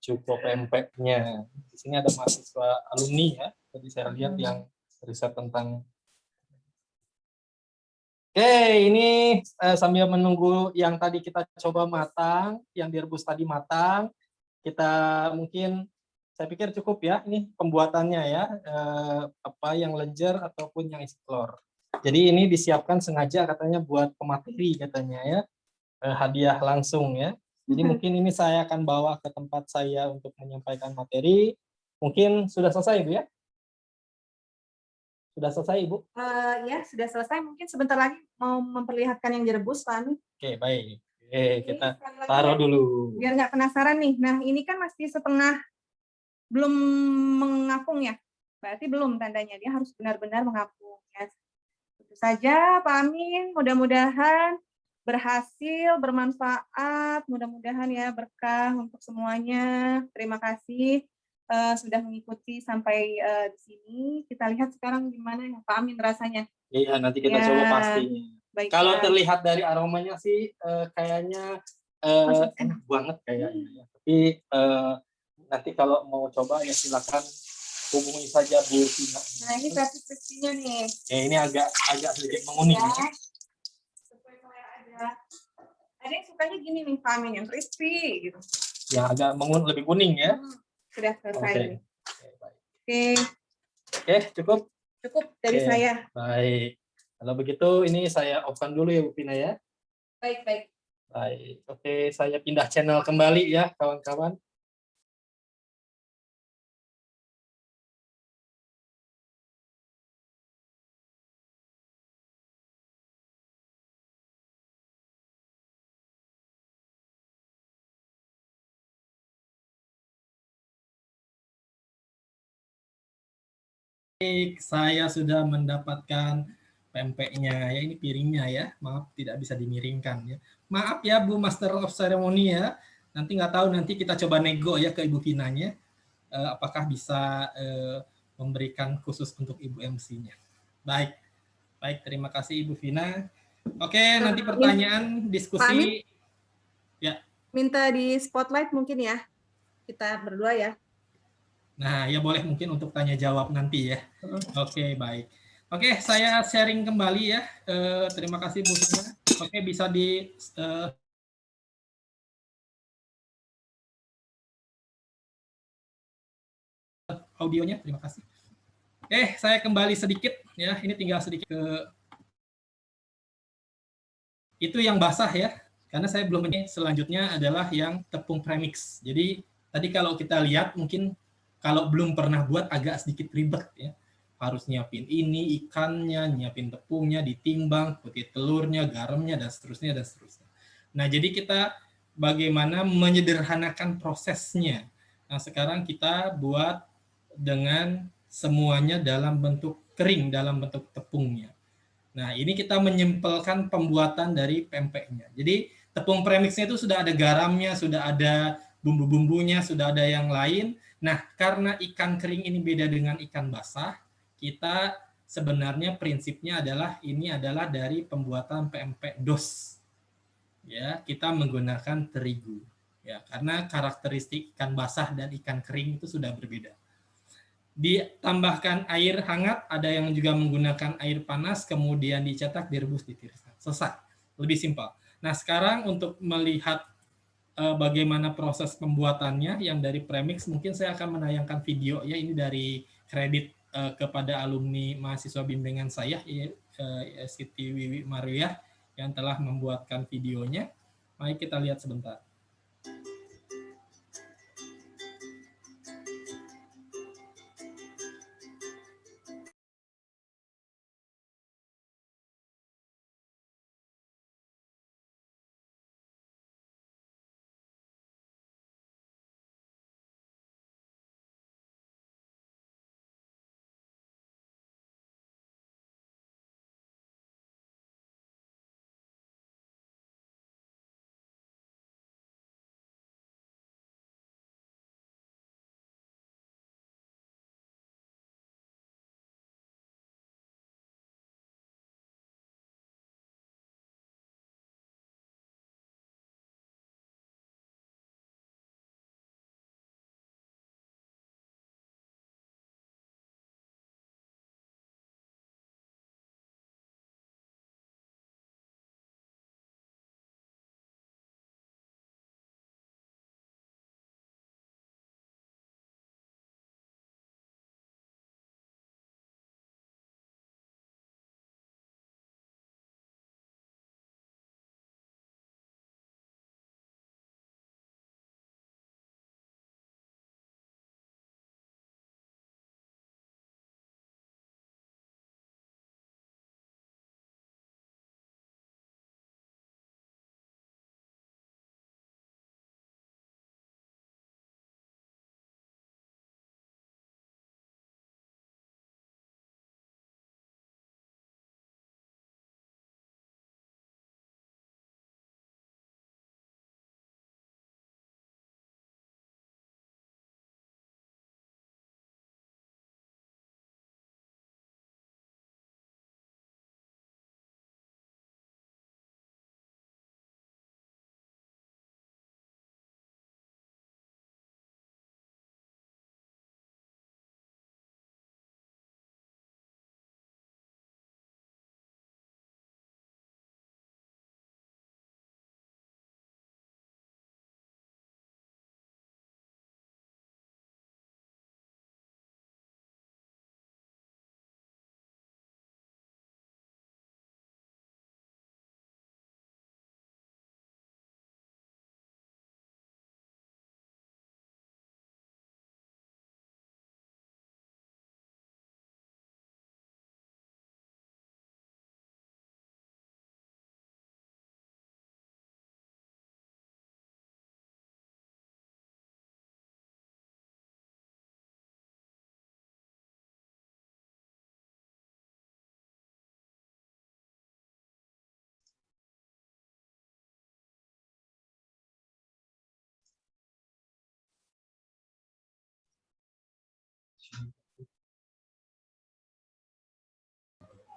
Cukup pempeknya. Di sini ada mahasiswa alumni ya. Tadi saya lihat yang riset tentang. Oke, ini sambil menunggu yang tadi kita coba matang, yang direbus tadi matang, kita mungkin, saya pikir cukup ya, ini pembuatannya ya, apa yang lenjer ataupun yang isi telur. Jadi ini disiapkan sengaja katanya buat pemateri katanya ya, hadiah langsung ya. Jadi mungkin ini saya akan bawa ke tempat saya untuk menyampaikan materi. Mungkin sudah selesai Bu ya? Sudah selesai Ibu?
Ya, sudah selesai. Mungkin sebentar lagi mau memperlihatkan yang direbus, Pak Ami.
Oke, baik. Kita taruh dulu.
Biar nggak penasaran nih. Nah, ini kan masih setengah, belum mengapung ya. Berarti belum tandanya. Dia harus benar-benar mengapung. Ya. Itu saja, Pak Amin. Mudah-mudahan berhasil, bermanfaat. Mudah-mudahan ya berkah untuk semuanya. Terima kasih. Sudah mengikuti sampai di sini. Kita lihat sekarang gimana ya Pak Amin rasanya.
Iya, nanti kita coba pastinya. Kalau terlihat dari aromanya sih kayaknya enak banget kayaknya. Tapi nanti kalau mau coba ya silakan hubungi saja Bu Tina.
Nah, ini versi crispy-nya nih.
Ini agak sedikit menguning. Ya.
Ada yang sukanya gini nih Pak Amin, yang crispy gitu.
Yang agak lebih kuning ya.
Sudah selesai.
Oke, cukup.
Cukup dari saya.
Baik. Kalau begitu ini saya off-kan dulu ya Bu Pina ya.
Baik.
Baik. Oke, saya pindah channel kembali ya kawan-kawan. Saya sudah mendapatkan pempeknya ya, ini piringnya ya. Maaf tidak bisa dimiringkan ya. Maaf ya Bu Master of Ceremony ya. Nanti nggak tahu, nanti kita coba nego ya ke Ibu Vinanya. Apakah bisa memberikan khusus untuk Ibu MC-nya. Baik. Baik, terima kasih Ibu Vina. Oke, nanti pertanyaan, diskusi.
Pak Amin,
ya.
minta di spotlight mungkin ya, kita berdua ya.
Nah, ya boleh mungkin untuk tanya jawab nanti ya. Oke, baik. Oke, saya sharing kembali ya. Terima kasih Bu Vina. Oke, bisa di audionya, terima kasih. Saya kembali sedikit ya. Ini tinggal sedikit ke itu yang basah ya. Karena saya belum ini, selanjutnya adalah yang tepung premix. Jadi tadi kalau kita lihat mungkin kalau belum pernah buat agak sedikit ribet ya. Harus nyiapin ini, ikannya, nyiapin tepungnya, ditimbang, putih telurnya, garamnya, dan seterusnya, dan seterusnya. Nah, jadi kita bagaimana menyederhanakan prosesnya. Nah, sekarang kita buat dengan semuanya dalam bentuk kering, dalam bentuk tepungnya. Nah, ini kita menyimpelkan pembuatan dari pempeknya. Jadi, tepung premixnya itu sudah ada garamnya, sudah ada bumbu-bumbunya, sudah ada yang lain. Nah, karena ikan kering ini beda dengan ikan basah, kita sebenarnya prinsipnya adalah ini adalah dari pembuatan pempek dos. Ya, kita menggunakan terigu. Ya, karena karakteristik ikan basah dan ikan kering itu sudah berbeda. Ditambahkan air hangat, ada yang juga menggunakan air panas, kemudian dicetak, direbus, ditiriskan. Selesai. Lebih simpel. Nah, sekarang untuk melihat bagaimana proses pembuatannya yang dari premix, mungkin saya akan menayangkan video ya, ini dari kredit kepada alumni mahasiswa bimbingan saya, Siti Wiwi Marwiyah, yang telah membuatkan videonya. Mari kita lihat sebentar.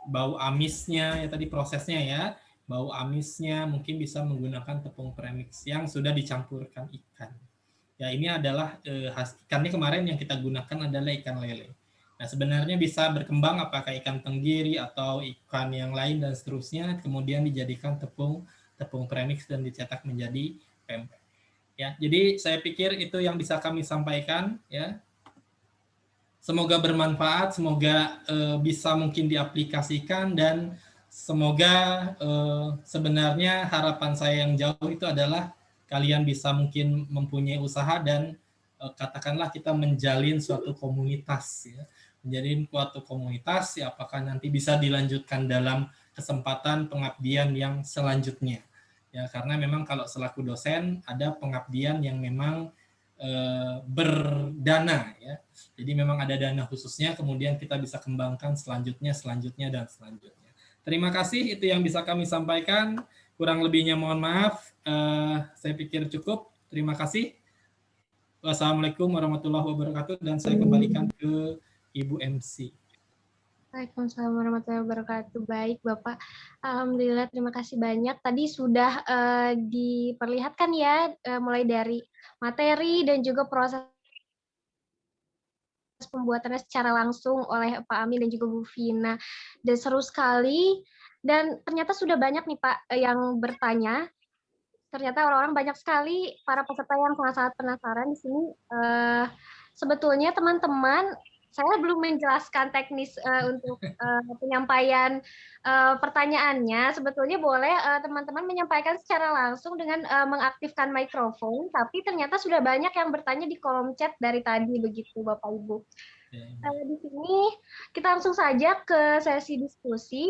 Bau amisnya ya tadi prosesnya ya, bau amisnya mungkin bisa menggunakan tepung premix yang sudah dicampurkan ikan. Ya ini adalah ikannya kemarin yang kita gunakan adalah ikan lele. Nah sebenarnya bisa berkembang apakah ikan tenggiri atau ikan yang lain dan seterusnya, kemudian dijadikan tepung premix dan dicetak menjadi pempek. Ya jadi saya pikir itu yang bisa kami sampaikan ya. Semoga bermanfaat, semoga bisa mungkin diaplikasikan dan semoga sebenarnya harapan saya yang jauh itu adalah kalian bisa mungkin mempunyai usaha dan katakanlah kita menjalin suatu komunitas ya. Menjalin suatu komunitas ya apakah nanti bisa dilanjutkan dalam kesempatan pengabdian yang selanjutnya. Ya karena memang kalau selaku dosen ada pengabdian yang memang berdana ya. Jadi memang ada dana khususnya, kemudian kita bisa kembangkan selanjutnya. Terima kasih, itu yang bisa kami sampaikan. Kurang lebihnya mohon maaf. Saya pikir cukup. Terima kasih. Wassalamualaikum warahmatullahi wabarakatuh. Dan saya kembalikan ke Ibu MC.
Waalaikumsalam warahmatullahi wabarakatuh. Baik, Bapak. Alhamdulillah, terima kasih banyak. Tadi sudah diperlihatkan ya, mulai dari materi dan juga proses pembuatannya secara langsung oleh Pak Amin dan juga Bu Vina. Dan seru sekali. Dan ternyata sudah banyak nih Pak yang bertanya. Ternyata orang-orang banyak sekali para peserta yang sangat-sangat penasaran di sini. Sebetulnya teman-teman, saya belum menjelaskan teknis untuk penyampaian pertanyaannya. Sebetulnya boleh teman-teman menyampaikan secara langsung dengan mengaktifkan mikrofon, tapi ternyata sudah banyak yang bertanya di kolom chat dari tadi, begitu Bapak Ibu. Di sini kita langsung saja ke sesi diskusi.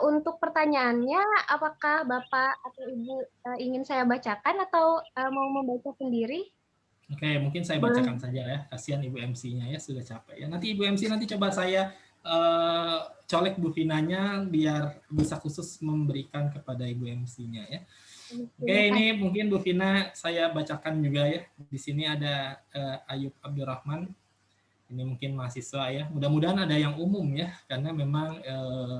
Untuk pertanyaannya, apakah Bapak atau Ibu ingin saya bacakan atau mau membaca sendiri?
Oke, mungkin saya bacakan saja ya. Kasihan Ibu MC-nya ya, sudah capek ya. Nanti Ibu MC nanti coba saya colek Bu Vinanya biar bisa khusus memberikan kepada Ibu MC-nya ya. Oke, ini mungkin Bu Vina saya bacakan juga ya. Di sini ada Ayub Abdurrahman. Ini mungkin mahasiswa ya. Mudah-mudahan ada yang umum ya, karena memang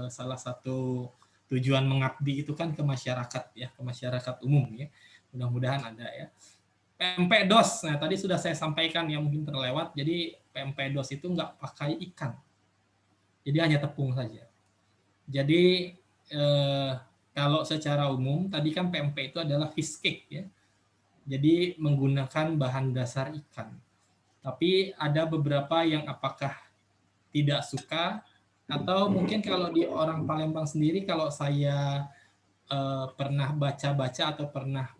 salah satu tujuan mengabdi itu kan ke masyarakat ya, ke masyarakat umum ya. Mudah-mudahan ada ya. Pempek dos, nah tadi sudah saya sampaikan ya mungkin terlewat. Jadi pempek dos itu nggak pakai ikan, jadi hanya tepung saja. Jadi kalau secara umum tadi kan pempek itu adalah fish cake ya, jadi menggunakan bahan dasar ikan. Tapi ada beberapa yang apakah tidak suka atau mungkin kalau di orang Palembang sendiri kalau saya pernah baca-baca atau pernah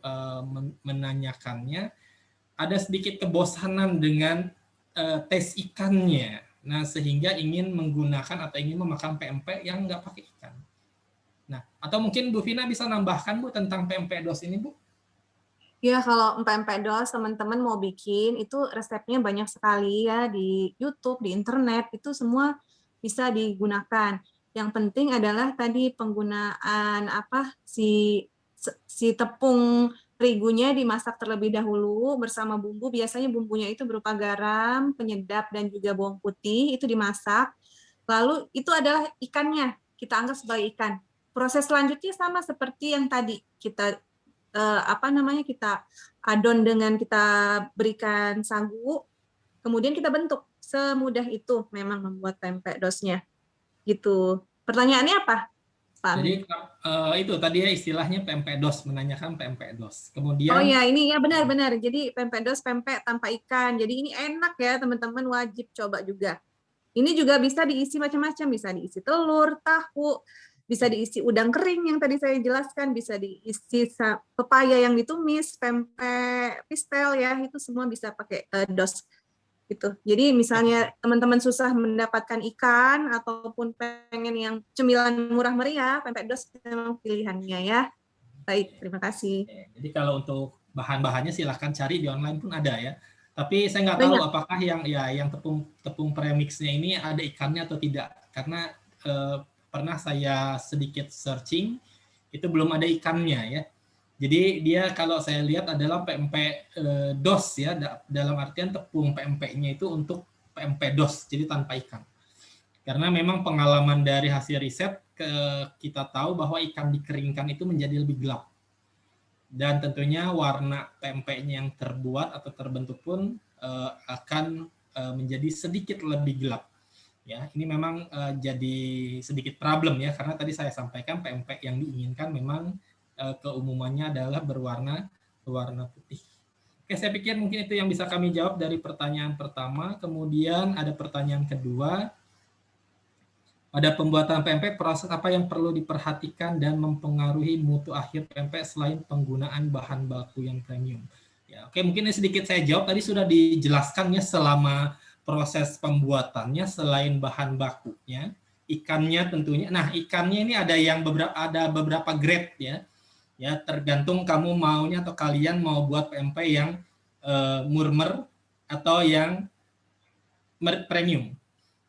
menanyakannya, ada sedikit kebosanan dengan tes ikannya. Nah, sehingga ingin menggunakan atau ingin memakan pempek yang nggak pakai ikan. Nah, atau mungkin Bu Vina bisa nambahkan Bu tentang pempek dos ini Bu?
Ya, kalau pempek dos teman-teman mau bikin, itu resepnya banyak sekali ya di YouTube, di internet, itu semua bisa digunakan. Yang penting adalah tadi penggunaan si tepung terigunya dimasak terlebih dahulu bersama bumbu. Biasanya bumbunya itu berupa garam, penyedap dan juga bawang putih, itu dimasak. Lalu itu adalah ikannya, kita anggap sebagai ikan. Proses selanjutnya sama seperti yang tadi kita kita adon dengan kita berikan sagu, kemudian kita bentuk. Semudah itu memang membuat pempek dosnya. Gitu. Pertanyaannya apa, Pak Amin?
Jadi itu tadi ya istilahnya pempek dos, menanyakan pempek dos. Kemudian
Oh ya, ini ya benar-benar. Jadi pempek dos, pempek tanpa ikan. Jadi ini enak ya, teman-teman, wajib coba juga. Ini juga bisa diisi macam-macam, bisa diisi telur, tahu, bisa diisi udang kering yang tadi saya jelaskan, bisa diisi pepaya yang ditumis, pempek pistel ya, itu semua bisa pakai dos. Gitu. Jadi misalnya teman-teman susah mendapatkan ikan ataupun pengen yang cemilan murah meriah, pempek dos memang pilihannya ya. Baik, terima kasih.
Jadi kalau untuk bahan-bahannya silahkan cari di online pun ada ya. Tapi saya nggak tahu apakah yang tepung premixnya ini ada ikannya atau tidak. Karena pernah saya sedikit searching, itu belum ada ikannya ya. Jadi dia kalau saya lihat adalah pempek dos ya, dalam artian tepung pempeknya itu untuk PMP DOS, jadi tanpa ikan. Karena memang pengalaman dari hasil riset kita tahu bahwa ikan dikeringkan itu menjadi lebih gelap. Dan tentunya warna PMP-nya yang terbuat atau terbentuk pun akan menjadi sedikit lebih gelap. Ya, ini memang jadi sedikit problem ya, karena tadi saya sampaikan PMP yang diinginkan memang keumumannya adalah berwarna putih. Oke, saya pikir mungkin itu yang bisa kami jawab dari pertanyaan pertama. Kemudian ada pertanyaan kedua. Pada pembuatan PMP, proses apa yang perlu diperhatikan dan mempengaruhi mutu akhir PMP selain penggunaan bahan baku yang premium? Ya, oke, mungkin ini sedikit saya jawab. Tadi sudah dijelaskan ya selama proses pembuatannya, selain bahan bakunya, ikannya tentunya. Nah, ikannya ini ada beberapa grade ya. Ya, tergantung kamu maunya atau kalian mau buat PMP yang murmer atau yang premium.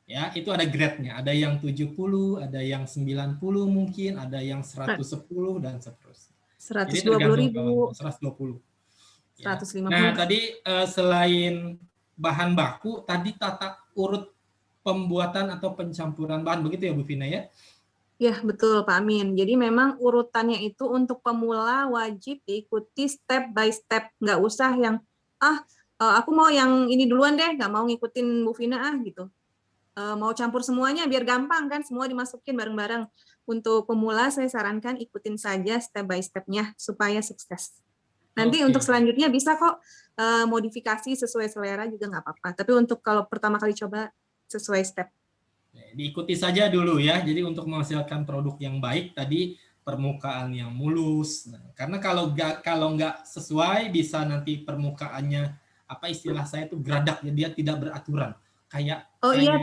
Ya, itu ada grade-nya. Ada yang 70, ada yang 90 mungkin, ada yang 110 dan seterusnya. Jadi
120.000,
120. Ya.
150.
Nah, tadi selain bahan baku, tadi tata urut pembuatan atau pencampuran bahan, begitu ya Bu Vina ya?
Ya, betul Pak Amin. Jadi memang urutannya itu untuk pemula wajib diikuti step by step. Nggak usah yang, aku mau yang ini duluan deh, nggak mau ngikutin Bu Vina gitu. Mau campur semuanya biar gampang kan, semua dimasukin bareng-bareng. Untuk pemula saya sarankan ikutin saja step by step-nya supaya sukses. Nanti untuk selanjutnya bisa kok modifikasi sesuai selera juga nggak apa-apa. Tapi untuk kalau pertama kali coba sesuai step.
Diikuti saja dulu ya. Jadi untuk menghasilkan produk yang baik tadi permukaan yang mulus. Nah, karena kalau nggak sesuai bisa nanti permukaannya apa istilah saya itu geradak, ya, dia tidak beraturan. Kayak
iya,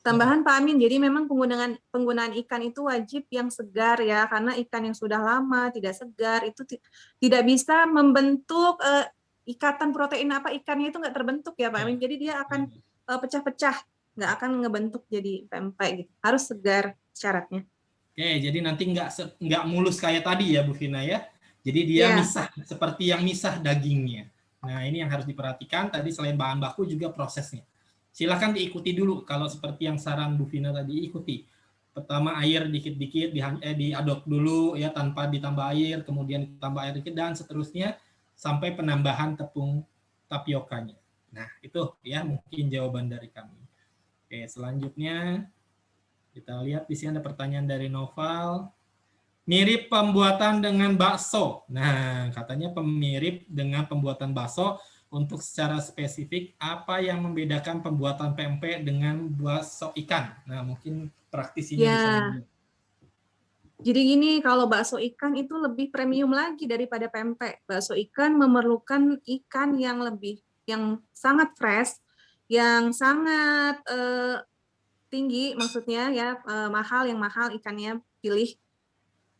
tambahan Pak Amin, jadi memang penggunaan ikan itu wajib yang segar ya, karena ikan yang sudah lama tidak segar itu tidak bisa membentuk ikatan protein ikannya itu nggak terbentuk ya Pak Amin, jadi dia akan pecah-pecah, nggak akan ngebentuk jadi pempek gitu, harus segar syaratnya.
Oke, jadi nanti nggak mulus kayak tadi ya Bu Vina ya, jadi dia misah seperti yang misah dagingnya. Nah, ini yang harus diperhatikan. Tadi selain bahan baku juga prosesnya. Silakan diikuti dulu kalau seperti yang saran Bu Vina tadi, ikuti. Pertama air dikit-dikit diaduk dulu ya tanpa ditambah air, kemudian ditambah air dikit dan seterusnya sampai penambahan tepung tapiokanya. Nah, itu ya mungkin jawaban dari kami. Oke, selanjutnya kita lihat di sini ada pertanyaan dari Noval. Mirip pembuatan dengan bakso. Nah, katanya mirip dengan pembuatan bakso. Untuk secara spesifik, apa yang membedakan pembuatan PMP dengan bakso ikan? Nah, mungkin praktisinya bisa menjawab.
Jadi gini, kalau bakso ikan itu lebih premium lagi daripada pempek. Bakso ikan memerlukan ikan yang sangat fresh, yang sangat tinggi, maksudnya ya mahal ikannya pilih.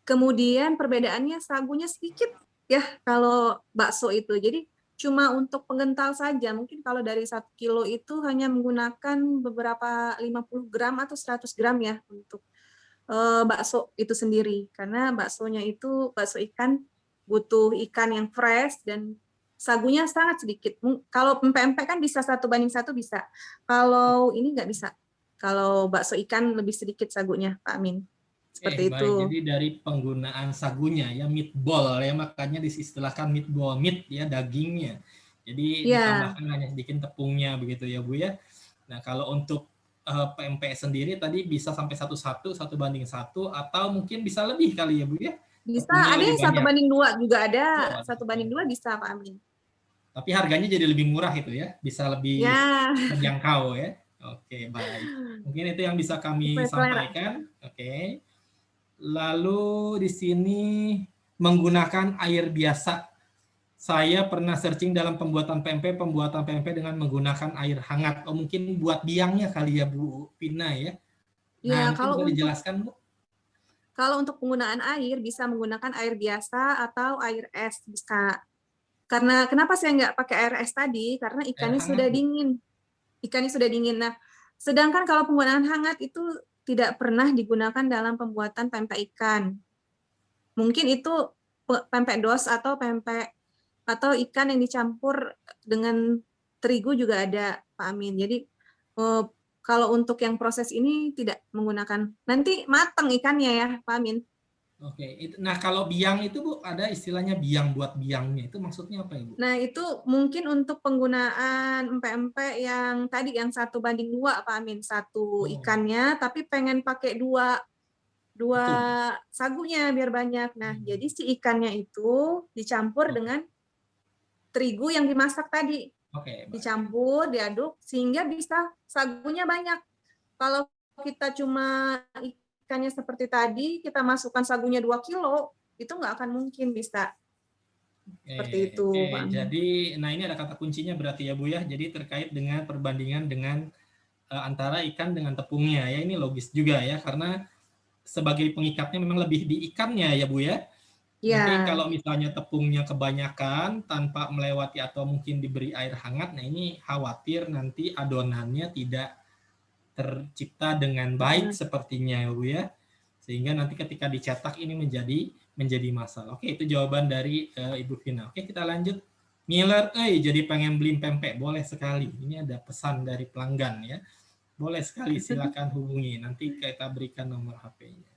Kemudian perbedaannya sagunya sedikit ya kalau bakso itu. Jadi cuma untuk penggental saja. Mungkin kalau dari 1 kilo itu hanya menggunakan beberapa 50 gram atau 100 gram ya untuk bakso itu sendiri. Karena bakso ikan butuh ikan yang fresh dan sagunya sangat sedikit. Kalau pempek kan bisa 1:1 bisa. Kalau ini nggak bisa. Kalau bakso ikan lebih sedikit sagunya, Pak Amin. Seperti itu.
Jadi dari penggunaan sagunya ya, meatball ya, makanya disistilahkan meatball, meat ya, dagingnya. Jadi ditambahkan hanya sedikit tepungnya begitu ya Bu ya. Nah, kalau untuk PMP sendiri tadi bisa sampai 1:1, 1:1, atau mungkin bisa lebih kali ya Bu ya.
Bisa, ada yang 1:2 juga ada. 1:2 bisa Pak Amin.
Tapi harganya jadi lebih murah itu ya, bisa lebih terjangkau ya. Oke, baik. Mungkin itu yang bisa kami sampaikan. Oke. Lalu di sini menggunakan air biasa. Saya pernah searching dalam pembuatan PMP dengan menggunakan air hangat. Oh, mungkin buat biangnya kali ya Bu Vina ya. Nah, mungkin boleh dijelaskan Bu?
Kalau untuk penggunaan air bisa menggunakan air biasa atau air es bisa. Karena kenapa saya nggak pakai air es tadi? Karena ikannya sudah dingin. Ikannya sudah dingin. Nah, sedangkan kalau penggunaan hangat itu tidak pernah digunakan dalam pembuatan pempek ikan. Mungkin itu pempek dos atau pempek atau ikan yang dicampur dengan terigu juga ada Pak Amin. Jadi kalau untuk yang proses ini tidak menggunakan, nanti matang ikannya ya Pak Amin.
Oke, nah kalau biang itu Bu, ada istilahnya biang buat biangnya, itu maksudnya apa Ibu?
Nah itu mungkin untuk penggunaan empek-empek yang tadi yang 1:2 Pak Amin, satu ikannya, tapi pengen pakai dua
Betul.
sagunya biar banyak. Nah jadi si ikannya itu dicampur dengan terigu yang dimasak tadi.
Oke, baik.
Dicampur, diaduk sehingga bisa sagunya banyak. Kalau kita cuma ikannya seperti tadi, kita masukkan sagunya 2 kilo, itu nggak akan mungkin bisa. Seperti itu,
Oke.
Pak Amin.
Jadi, nah ini ada kata kuncinya berarti ya Bu ya. Jadi terkait dengan perbandingan dengan antara ikan dengan tepungnya ya. Ini logis juga ya, karena sebagai pengikatnya memang lebih di ikannya ya Bu ya. Nanti
Ya,
kalau misalnya tepungnya kebanyakan tanpa melewati atau mungkin diberi air hangat, nah ini khawatir nanti adonannya tidak tercipta dengan baik sepertinya ya Bu ya. Sehingga nanti ketika dicetak ini menjadi masalah. Oke, itu jawaban dari Ibu Vina. Oke, kita lanjut. Miller, jadi pengen beli pempek, boleh sekali. Ini ada pesan dari pelanggan ya. Boleh sekali, silakan hubungi. Nanti kita berikan nomor HP-nya.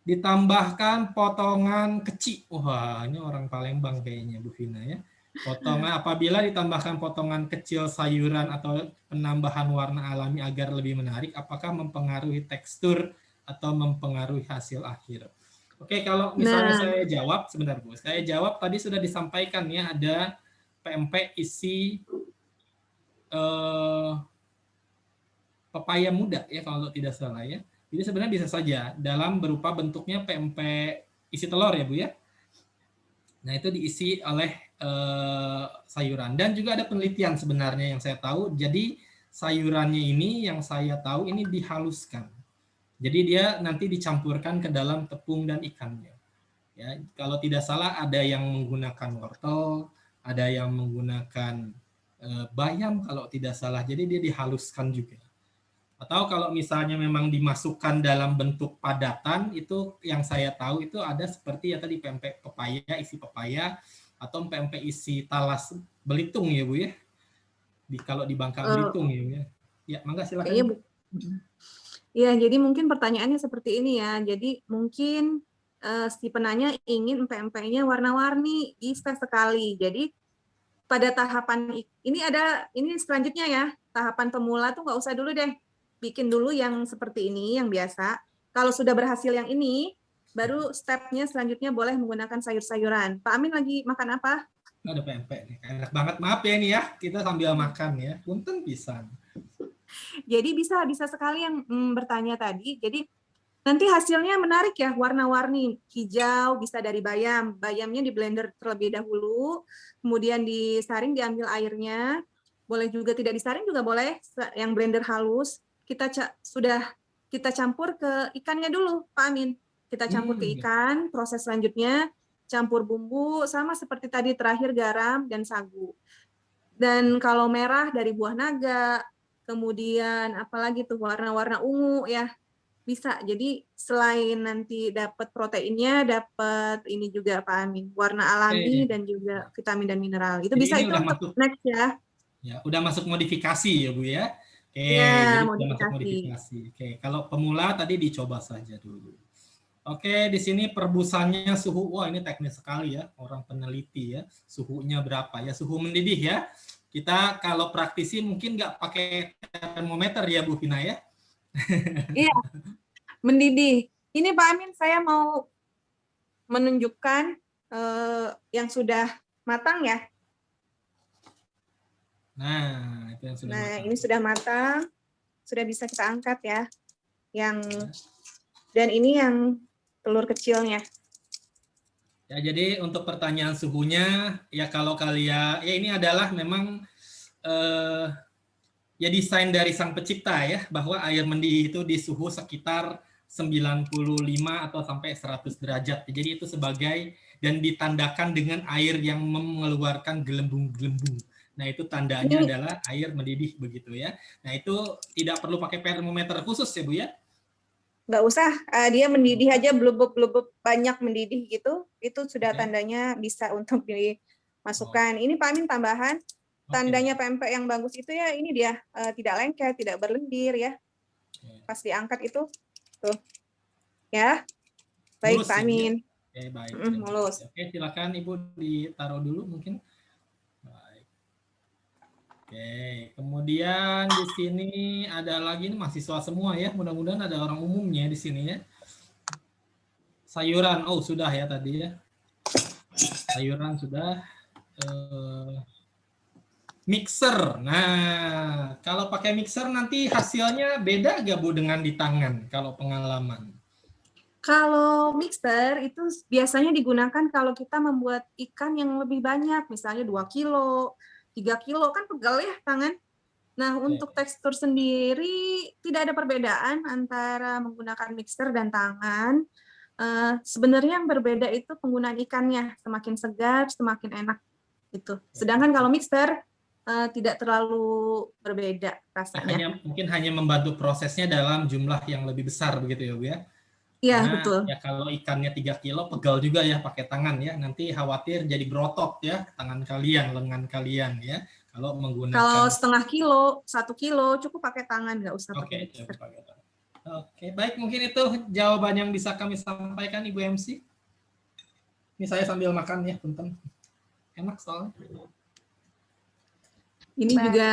Ditambahkan potongan kecil. Wah, ini orang Palembang kayaknya Bu Vina ya. Potongan apabila ditambahkan potongan kecil sayuran atau penambahan warna alami agar lebih menarik, apakah mempengaruhi tekstur atau mempengaruhi hasil akhir? Oke, kalau misalnya saya jawab, sebentar Bu, saya jawab tadi sudah disampaikan ya, ada pempek isi pepaya muda ya kalau tidak salah ya. Jadi sebenarnya bisa saja dalam berupa bentuknya pempek isi telur ya Bu ya. Nah itu diisi oleh sayuran dan juga ada penelitian sebenarnya yang saya tahu. Jadi sayurannya ini yang saya tahu ini dihaluskan. Jadi dia nanti dicampurkan ke dalam tepung dan ikannya. Ya, kalau tidak salah ada yang menggunakan wortel, ada yang menggunakan bayam kalau tidak salah. Jadi dia dihaluskan juga. Atau kalau misalnya memang dimasukkan dalam bentuk padatan, itu yang saya tahu itu ada seperti ya tadi pempek pepaya, isi pepaya, atau pempek isi talas Belitung ya Bu ya. Kalau di Bangka Belitung ya Bu ya. Ya, mangga silakan.
Ya, jadi mungkin pertanyaannya seperti ini ya. Jadi mungkin si penanya ingin empek-empeknya warna-warni, bisa sekali. Jadi pada tahapan ini selanjutnya ya, tahapan pemula tuh nggak usah dulu deh. Bikin dulu yang seperti ini, yang biasa. Kalau sudah berhasil yang ini, baru stepnya selanjutnya boleh menggunakan sayur-sayuran. Pak Amin lagi makan apa?
Ada pempek nih, enak banget. Maaf ya ini ya, kita sambil makan ya. Punten pisan.
Jadi bisa sekali yang bertanya tadi. Jadi nanti hasilnya menarik ya, warna-warni. Hijau bisa dari bayam. Bayamnya di blender terlebih dahulu, kemudian disaring, diambil airnya. Boleh juga tidak disaring juga boleh, yang blender halus. Kita campur ke ikannya dulu, Pak Amin. Kita campur ke ikan, proses selanjutnya campur bumbu, sama seperti tadi terakhir garam dan sagu. Dan kalau merah dari buah naga, kemudian apalagi tuh warna-warna ungu ya, bisa. Jadi selain nanti dapat proteinnya, dapat ini juga Pak Amin, warna alami dan juga vitamin dan mineral. Itu
jadi
bisa, itu untuk next ya.
Ya, udah masuk modifikasi ya Bu ya. Oke,
ya,
jadi udah masuk modifikasi. Oke, kalau pemula tadi dicoba saja dulu. Oke, di sini perebusannya suhu, wah ini teknis sekali ya, orang peneliti ya, suhunya berapa ya, suhu mendidih ya. Kita kalau praktisi mungkin nggak pakai termometer ya Bu Vina ya.
Iya, mendidih. Ini Pak Amin, saya mau menunjukkan yang sudah matang ya.
Nah, itu yang sudah matang.
Ini sudah matang, sudah bisa kita angkat ya. Dan ini yang telur kecilnya.
Ya, jadi untuk pertanyaan suhunya, ya kalau kalian, ya ini adalah memang ya desain dari sang pencipta ya, bahwa air mendidih itu di suhu sekitar 95 atau sampai 100 derajat. Jadi itu sebagai, dan ditandakan dengan air yang mengeluarkan gelembung-gelembung. Nah itu tandanya adalah air mendidih begitu ya. Nah itu tidak perlu pakai termometer khusus ya Bu ya?
Nggak usah, dia mendidih aja, blubub-blubub banyak mendidih gitu, itu sudah tandanya bisa untuk dimasukkan. Ini Pak Amin tambahan, tandanya pempek yang bagus itu ya ini dia tidak lengket, tidak berlendir ya.
Oke.
Pas diangkat itu tuh. Ya. Baik,
Mulus
Pak
ya, Bu, ya?
Amin.
Oke, baik.
Mulus.
Oke, silakan Ibu ditaruh dulu mungkin. Baik. Oke, kemudian di sini ada lagi nih mahasiswa semua ya. Mudah-mudahan ada orang umumnya di sini ya. Sayuran, oh sudah ya tadi ya. Sayuran sudah. Mixer. Nah, kalau pakai mixer nanti hasilnya beda gak Bu dengan di tangan kalau pengalaman?
Kalau mixer itu biasanya digunakan kalau kita membuat ikan yang lebih banyak, misalnya 2 kilo, 3 kilo, kan pegel ya tangan. Nah, untuk tekstur sendiri tidak ada perbedaan antara menggunakan mixer dan tangan. Sebenarnya yang berbeda itu penggunaan ikannya, semakin segar, semakin enak. Gitu. Sedangkan kalau mixer tidak terlalu berbeda rasanya.
Mungkin hanya membantu prosesnya dalam jumlah yang lebih besar begitu ya Bu ya?
Iya,
Karena
betul.
ya kalau ikannya 3 kilo pegal juga ya pakai tangan ya. Nanti khawatir jadi berotot ya tangan kalian, lengan kalian ya. Kalau menggunakan.
Kalau setengah kilo, 1 kilo cukup pakai tangan, nggak usah pakai mixer.
Oke, baik, mungkin itu jawaban yang bisa kami sampaikan Ibu MC. Ini saya sambil makan ya, punten. Enak soalnya.
Ini juga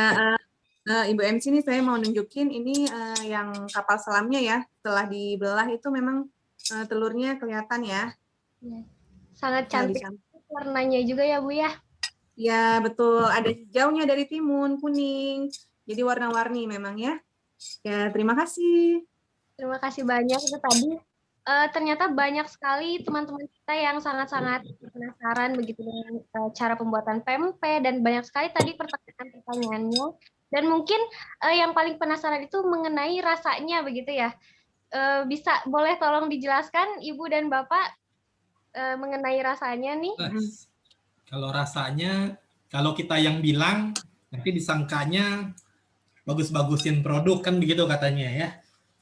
Ibu MC ini saya mau nunjukin ini yang kapal selamnya ya. Setelah dibelah itu memang telurnya kelihatan ya.
Sangat cantik warnanya juga ya Bu ya.
Ya betul, ada hijaunya dari timun, kuning. Jadi warna-warni memang ya. Ya terima kasih.
Terima kasih banyak itu tadi. Ternyata banyak sekali teman-teman kita yang sangat-sangat penasaran begitu dengan cara pembuatan pempek dan banyak sekali tadi pertanyaan-pertanyaannya. Dan mungkin yang paling penasaran itu mengenai rasanya begitu ya. Bisa boleh tolong dijelaskan Ibu dan Bapak mengenai rasanya nih?
Kalau rasanya, kalau kita yang bilang nanti disangkanya bagus-bagusin produk kan begitu katanya ya.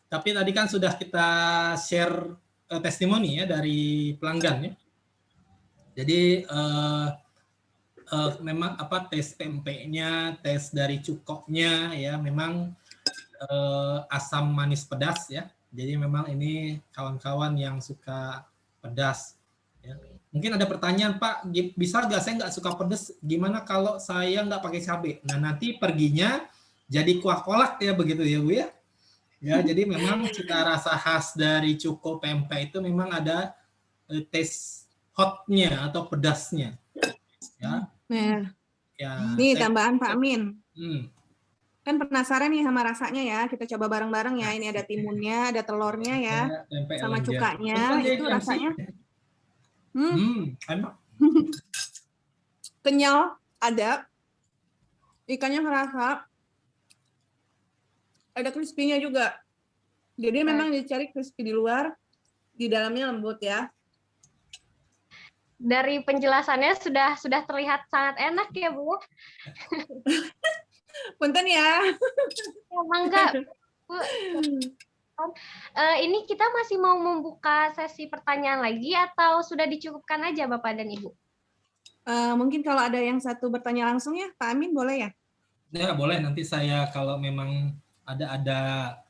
Tapi tadi kan sudah kita share testimoni ya dari pelanggan ya. Jadi memang tes pempeknya, tes dari cukoknya ya memang asam manis pedas ya. Jadi memang ini kawan-kawan yang suka pedas. Ya. Mungkin ada pertanyaan Pak, bisa nggak saya nggak suka pedas? Gimana kalau saya nggak pakai cabai? Nah nanti perginya jadi kuah kolak ya begitu ya Bu ya. Ya, jadi memang cita rasa khas dari cuko pempek itu memang ada taste hotnya atau pedasnya. Ya.
Nah,
ya
nih tambahan Pak Amin.
Hmm.
Kan penasaran nih sama rasanya ya. Kita coba bareng-bareng ya. Ini ada timunnya, ada telurnya ya, sama cukanya. Itu rasanya
enak.
Kenyal, ada. Ikannya ngerasa. Ada crispy-nya juga. Jadi memang dicari crispy di luar, di dalamnya lembut ya.
Dari penjelasannya sudah terlihat sangat enak ya Bu.
Punten ya.
Mangga. Bu. Ini kita masih mau membuka sesi pertanyaan lagi atau sudah dicukupkan aja Bapak dan Ibu?
Mungkin kalau ada yang satu bertanya langsung ya, Pak Amin boleh ya?
Ya boleh, nanti saya kalau memang ada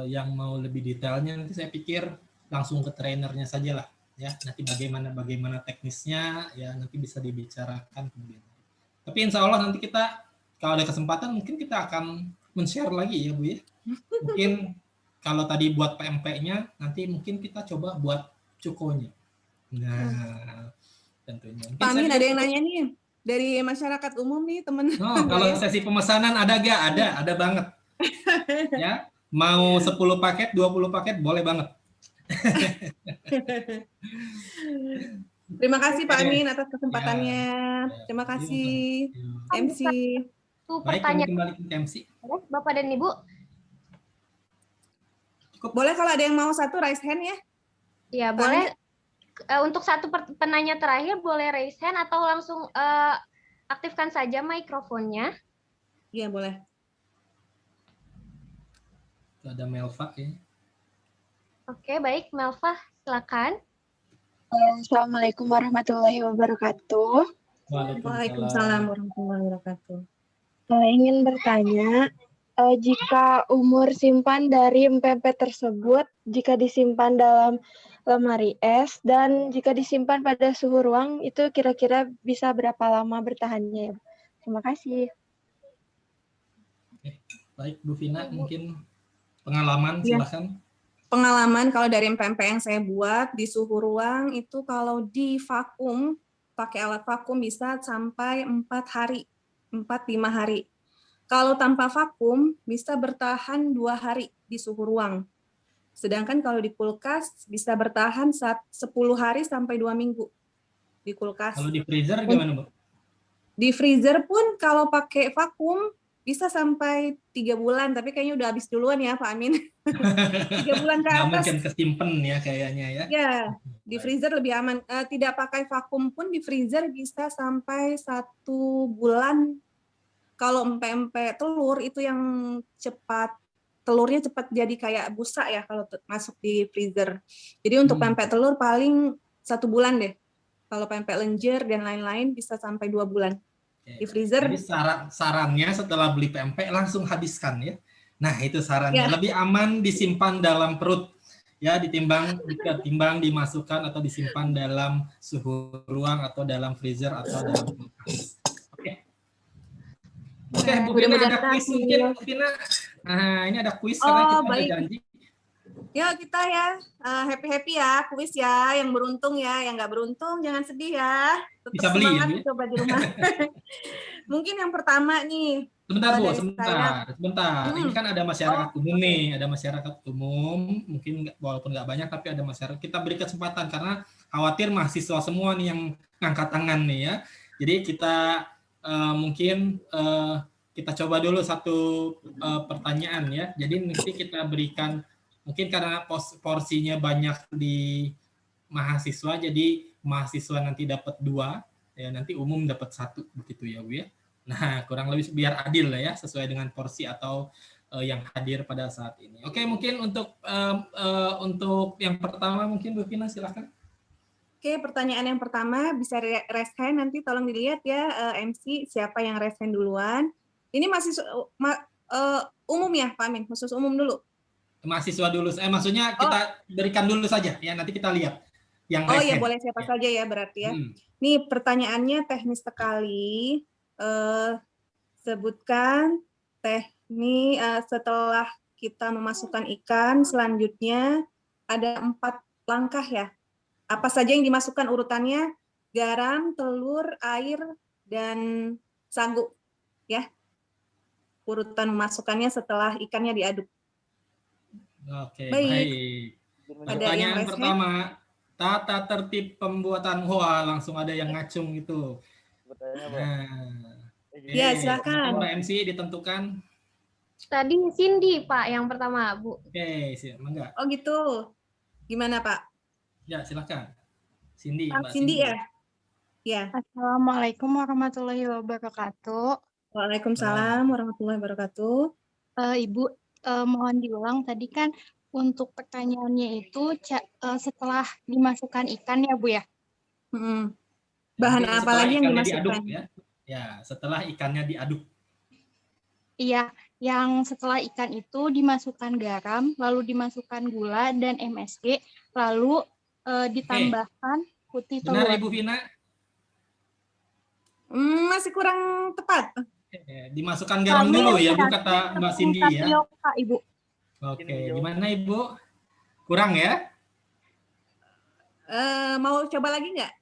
yang mau lebih detailnya nanti saya pikir langsung ke trainernya saja lah ya, nanti bagaimana teknisnya ya nanti bisa dibicarakan kemudian. Tapi insya Allah nanti kita kalau ada kesempatan mungkin kita akan men-share lagi ya Bu ya. Mungkin kalau tadi buat pempeknya nanti mungkin kita coba buat cukonya. Nah tentunya.
Pak Amin ada yang nanya nih dari masyarakat umum nih teman.
Kalau sesi pemesanan ada gak? Ada banget. Ya. Mau 10 paket, 20 paket, boleh banget.
Terima kasih Pak Amin atas kesempatannya. Terima kasih MC.
Baik, kami kembali ke MC.
Bapak dan Ibu.
Boleh kalau ada yang mau satu raise hand ya?
Ya, boleh. Untuk satu penanya terakhir boleh raise hand atau langsung aktifkan saja mikrofonnya.
Iya, boleh.
Ada Melva ya.
Oke, baik Melva, silakan.
Assalamualaikum warahmatullahi wabarakatuh.
Waalaikumsalam warahmatullahi wabarakatuh.
Ingin bertanya, jika umur simpan dari pempek tersebut, jika disimpan dalam lemari es dan jika disimpan pada suhu ruang, itu kira-kira bisa berapa lama bertahannya ya? Terima kasih.
Baik, Bu Vina, mungkin pengalaman
Iya.
silakan.
Pengalaman kalau dari pempek yang saya buat di suhu ruang itu kalau di vakum, pakai alat vakum bisa sampai 4 hari, 4-5 hari. Kalau tanpa vakum bisa bertahan 2 hari di suhu ruang. Sedangkan kalau di kulkas bisa bertahan 10 hari sampai 2 minggu di kulkas.
Kalau di freezer gimana, Bu?
Di freezer pun kalau pakai vakum bisa sampai 3 bulan, tapi kayaknya udah habis duluan ya Pak Amin. 3 bulan ke
Nggak
atas.
mungkin kesimpen ya kayaknya ya.
Ya, di freezer lebih aman. Tidak pakai vakum pun di freezer bisa sampai 1 bulan. Kalau empek-empek telur itu yang cepat, telurnya cepat jadi kayak busa ya kalau masuk di freezer. Jadi untuk pempek telur paling 1 bulan deh. Kalau pempek lenjer dan lain-lain bisa sampai 2 bulan. Di freezer.
Jadi sarannya setelah beli pempek langsung habiskan ya. Nah, itu sarannya.
Ya.
Lebih aman disimpan dalam perut ya ditimbang dimasukkan atau disimpan dalam suhu ruang atau dalam freezer atau dalam kulkas. Oke, Bu Vina ada kuis mungkin, Bu Vina. Nah, ini ada kuis karena kita ada janji.
Ya kita ya happy ya, kuis ya, yang beruntung ya, yang nggak beruntung jangan sedih ya. Tetap
Bisa beli
semangat
ya,
coba di rumah. Mungkin yang pertama nih.
Sebentar Bu, sebentar. Ini kan ada masyarakat umum nih, ada masyarakat umum, mungkin walaupun nggak banyak tapi ada masyarakat. Kita beri kesempatan karena khawatir mahasiswa semua nih yang ngangkat tangan nih ya. Jadi kita mungkin kita coba dulu satu pertanyaan ya. Jadi nanti kita berikan. Mungkin karena porsinya banyak di mahasiswa, jadi mahasiswa nanti dapat 2, ya nanti umum dapat 1, begitu ya Bu ya. Nah, kurang lebih biar adil lah ya, sesuai dengan porsi atau yang hadir pada saat ini. Oke, mungkin untuk yang pertama mungkin Bu Vina silakan.
Oke, pertanyaan yang pertama bisa raise hand, nanti tolong dilihat ya MC siapa yang raise hand duluan. Ini masih umum ya Pak Amin, khusus umum dulu.
Mahasiswa dulu, maksudnya kita berikan dulu saja ya, nanti kita lihat yang
Oh ya, boleh siapa saja ya berarti ya. Nih pertanyaannya teknis sekali. Sebutkan teknik setelah kita memasukkan ikan, selanjutnya ada 4 langkah ya. Apa saja yang dimasukkan urutannya? Garam, telur, air, dan sagu ya. Urutan memasukkannya setelah ikannya diaduk.
Oke,
baik.
Pertanyaan pertama, tata tertib pembuatan. Wah, langsung ada yang ngacung itu.
Ya, silakan.
Mbak MC ditentukan.
Tadi Cindy, Pak, yang pertama, Bu.
Oke, enggak.
Oh gitu. Gimana, Pak?
Ya, silakan. Cindy,
Mbak
Mbak
Cindy ya? Ya.
Assalamualaikum warahmatullahi wabarakatuh.
Waalaikumsalam warahmatullahi wabarakatuh.
Ibu, mohon diulang tadi kan untuk pertanyaannya itu setelah dimasukkan ikan ya Bu ya?
Bahan apa lagi yang dimasukkan?
Diaduk, ya, setelah ikannya diaduk.
Iya, yang setelah ikan itu dimasukkan garam, lalu dimasukkan gula dan MSG, lalu ditambahkan putih telur.
Benar Ibu Vina?
Masih kurang tepat.
Dimasukkan garam dulu ya, Bu, kata Mbak Cindy ya.
Ibu.
Oke, gimana Ibu? Kurang ya?
Mau coba lagi nggak?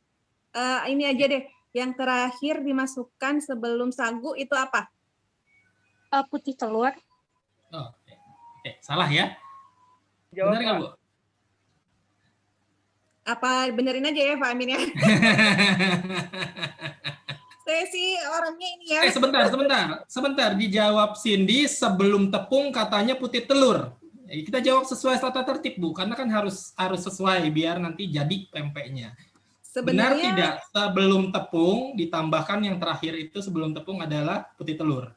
Ini aja deh, yang terakhir dimasukkan sebelum sagu itu apa?
Putih telur.
Oke, salah ya? Benar nggak Bu?
Apa benerin aja ya Pak Amin ya? Saya sih orangnya ini ya.
Sebentar. Dijawab Cindy sebelum tepung katanya putih telur. Kita jawab sesuai tata tertib Bu, karena kan harus sesuai biar nanti jadi pempeknya. Benar tidak? Sebelum tepung ditambahkan yang terakhir itu sebelum tepung adalah putih telur.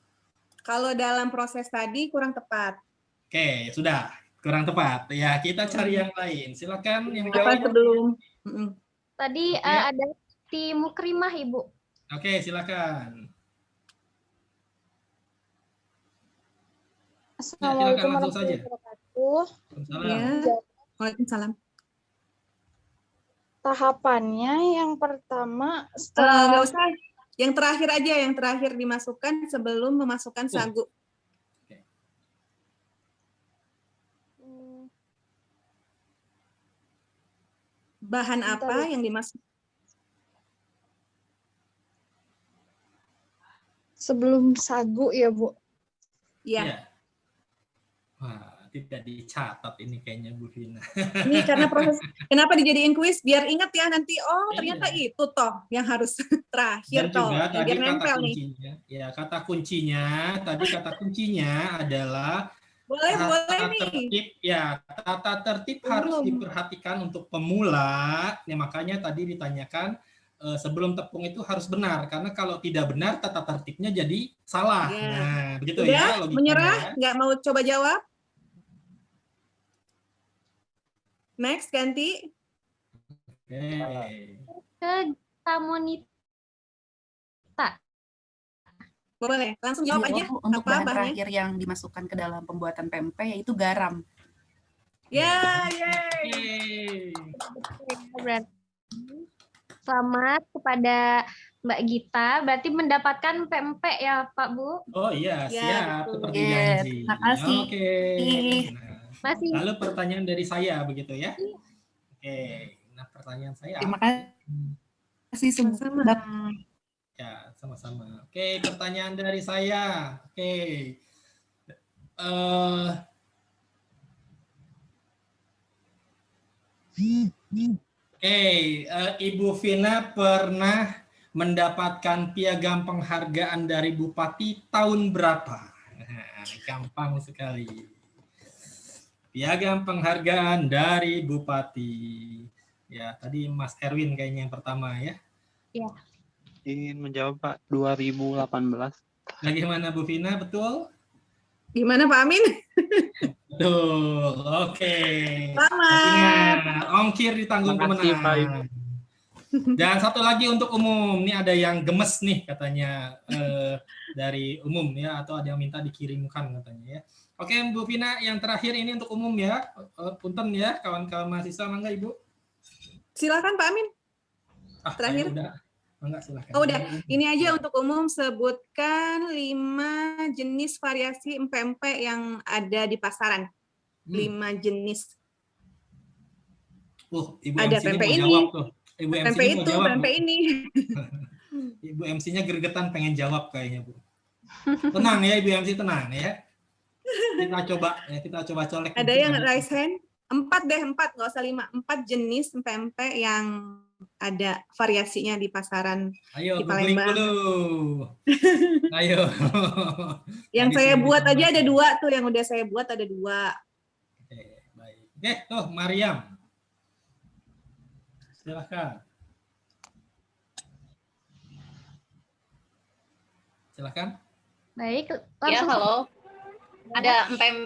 Kalau dalam proses tadi kurang tepat.
Oke, sudah kurang tepat. Ya, kita cari yang lain. Silakan yang
apa sebelum.
Tadi ada tim krimah Ibu.
Oke, silakan. Ya, silakan
Assalamualaikum
langsung saja.
warahmatullahi wabarakatuh.
Waalaikumsalam.
Ya. Waalaikumsalam.
Tahapannya yang pertama
Nggak
setelah
usah. Yang terakhir aja, yang terakhir dimasukkan sebelum memasukkan sagu. Bahan
Bentar
apa
ya.
yang dimasuk?
sebelum sagu ya Bu.
Ya.
Iya. Wah, tidak dicatat ini kayaknya Bu Vina.
Ini karena proses, kenapa dijadiin kuis? Biar ingat ya nanti, oh
Iya.
ternyata itu toh yang harus terakhir
Dan
toh.
juga
Ya,
tadi
biar
kata
nempel nih.
kuncinya, ya kata kuncinya adalah
Boleh
tata
nih.
tertib. Ya, tata tertib harus
Belum.
diperhatikan untuk pemula. Ya, makanya tadi ditanyakan sebelum tepung itu harus benar, karena kalau tidak benar tata tertibnya jadi salah.
Ya.
Nah, begitu
Udah,
ya logikanya.
menyerah?
Ya.
Nggak mau coba jawab? Next, ganti.
Oke.
Ke Tamonita.
Boleh, langsung jawab aja.
Untuk
Apa
bahan
bahannya?
terakhir yang dimasukkan ke dalam pembuatan pempek yaitu garam.
Ya, yeay.
Berarti selamat kepada Mbak Gita. Berarti mendapatkan pempek ya Pak Bu?
Oh iya,
Ya,
siap.
betul.
Seperti
Iya,
janji.
terima kasih.
Oke. Nah,
Masih.
lalu pertanyaan dari saya begitu ya. Oke. Nah, pertanyaan saya.
Terima kasih semua.
Sama-sama.
Ya, sama-sama. Oke, pertanyaan dari saya. Oke. Ibu Vina pernah mendapatkan piagam penghargaan dari Bupati tahun berapa? Nah, gampang sekali. Piagam penghargaan dari Bupati. Ya, tadi Mas Erwin kayaknya yang pertama ya.
Ya.
Ingin menjawab Pak, 2018.
Bagaimana Bu Vina, betul?
Gimana Pak Amin?
Betul, oke.
Selamat.
Ingat, ongkir ditanggung
Terima kasih, Pak
pemenang. Dan satu lagi untuk umum, ini ada yang gemes nih katanya dari umum ya, atau ada yang minta dikirimkan katanya ya. Oke Bu Vina, yang terakhir ini untuk umum ya, punten ya kawan-kawan mahasiswa, mangga Ibu.
Silakan Pak Amin. Terakhir.
Udah. Enggak, silakan.
Oh udah, ini aja untuk umum, sebutkan 5 jenis variasi empek-empek yang ada di pasaran. 5 jenis.
Ibu
Ada
MC-nya
pempek
mau
ini.
jawab tuh. Ibu MC-nya
Pempek
mau
itu,
jawab.
pempek
Bu.
ini.
Ibu MC-nya gregetan pengen jawab kayaknya Bu. Tenang ya Ibu MC, tenang ya. Kita coba colek.
Ada yang raise hand? 4 deh, 4, nggak usah 5. 4 jenis empek-empek yang ada variasinya di pasaran.
Ayo,
di
googling
Palembang.
dulu. Ayo.
Yang
Tadi
saya
sudah
buat aja ada
ditambahkan.
2 tuh, yang udah saya buat ada 2.
Oke, baik. Oke, tuh Mariam. Silakan. Silakan.
Baik,
Ya,
langsung.
halo. Ada empek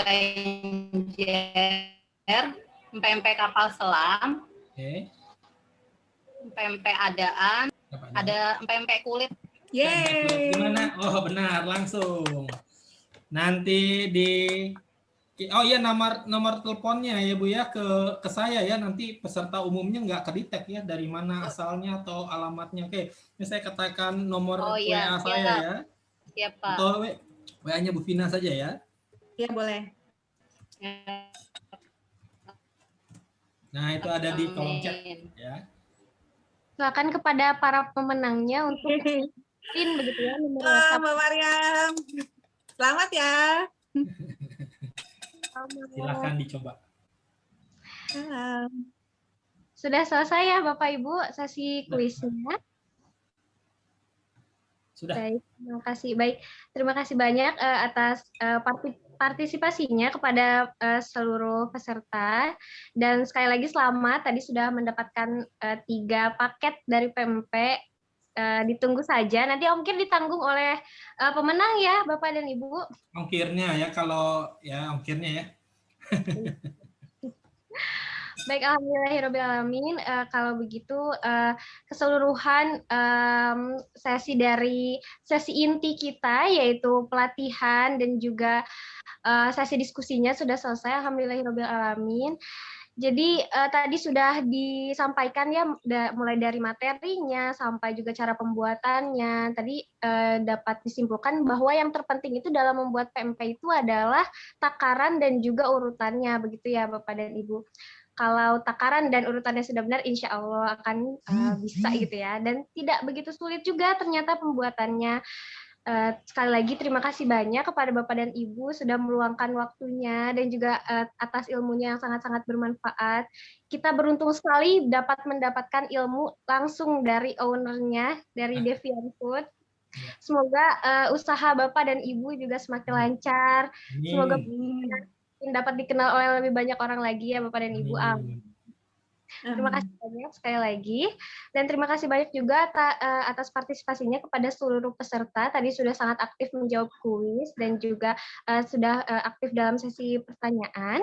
lenjer, empek kapal selam,
Oke.
empek adaan,
Apa
ada empek kulit.
Yeay.
Gimana? Oh, benar, langsung. Nanti oh iya, nomor teleponnya ya Bu ya, ke saya ya, nanti peserta umumnya nggak kedetek ya dari mana asalnya atau alamatnya. Oke, ini saya katakan nomor
Oh, iya,
WA saya ya.
Siap, Pak.
Atau WA-nya Bu Vina saja ya.
Ya boleh.
Nah, itu ada di kolom chat
Amin.
ya.
Silakan kepada para pemenangnya untuk pin begitu ya nomor
Halo
WhatsApp.
Mbak Mariam. Selamat ya.
Silahkan dicoba.
Sudah selesai ya Bapak Ibu sesi kuisnya.
Sudah.
Baik, terima kasih. Baik, terima kasih banyak atas partisipasinya kepada seluruh peserta, dan sekali lagi selamat, tadi sudah mendapatkan 3 paket dari pempek. Ditunggu saja, nanti ongkir ditanggung oleh pemenang ya Bapak dan Ibu.
Ongkirnya ya, kalau ya ongkirnya ya.
Baik, alhamdulillahirobbilalamin. Kalau begitu keseluruhan sesi dari sesi inti kita yaitu pelatihan dan juga sesi diskusinya sudah selesai. Alhamdulillahirobbilalamin. Jadi tadi sudah disampaikan ya mulai dari materinya sampai juga cara pembuatannya. Tadi dapat disimpulkan bahwa yang terpenting itu dalam membuat PMP itu adalah takaran dan juga urutannya, begitu ya Bapak dan Ibu. Kalau takaran dan urutannya sudah benar, insya Allah akan bisa gitu ya. Dan tidak begitu sulit juga ternyata pembuatannya. Sekali lagi terima kasih banyak kepada Bapak dan Ibu sudah meluangkan waktunya dan juga atas ilmunya yang sangat-sangat bermanfaat. Kita beruntung sekali dapat mendapatkan ilmu langsung dari ownernya, dari Devian Food. Semoga usaha Bapak dan Ibu juga semakin lancar. Semoga dapat dikenal oleh lebih banyak orang lagi ya Bapak dan Ibu. Amin. Terima kasih banyak sekali lagi, dan terima kasih banyak juga atas partisipasinya kepada seluruh peserta. Tadi sudah sangat aktif menjawab kuis dan juga sudah aktif dalam sesi pertanyaan.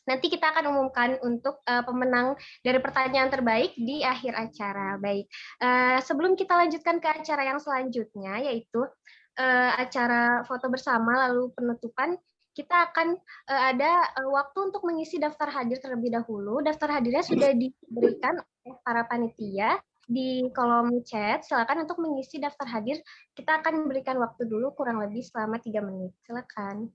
Nanti kita akan umumkan untuk pemenang dari pertanyaan terbaik di akhir acara. Baik, sebelum kita lanjutkan ke acara yang selanjutnya, yaitu acara foto bersama lalu penutupan, kita akan ada waktu untuk mengisi daftar hadir terlebih dahulu. Daftar hadirnya sudah diberikan oleh para panitia di kolom chat. Silakan untuk mengisi daftar hadir. Kita akan memberikan waktu dulu kurang lebih selama 3 menit. Silakan.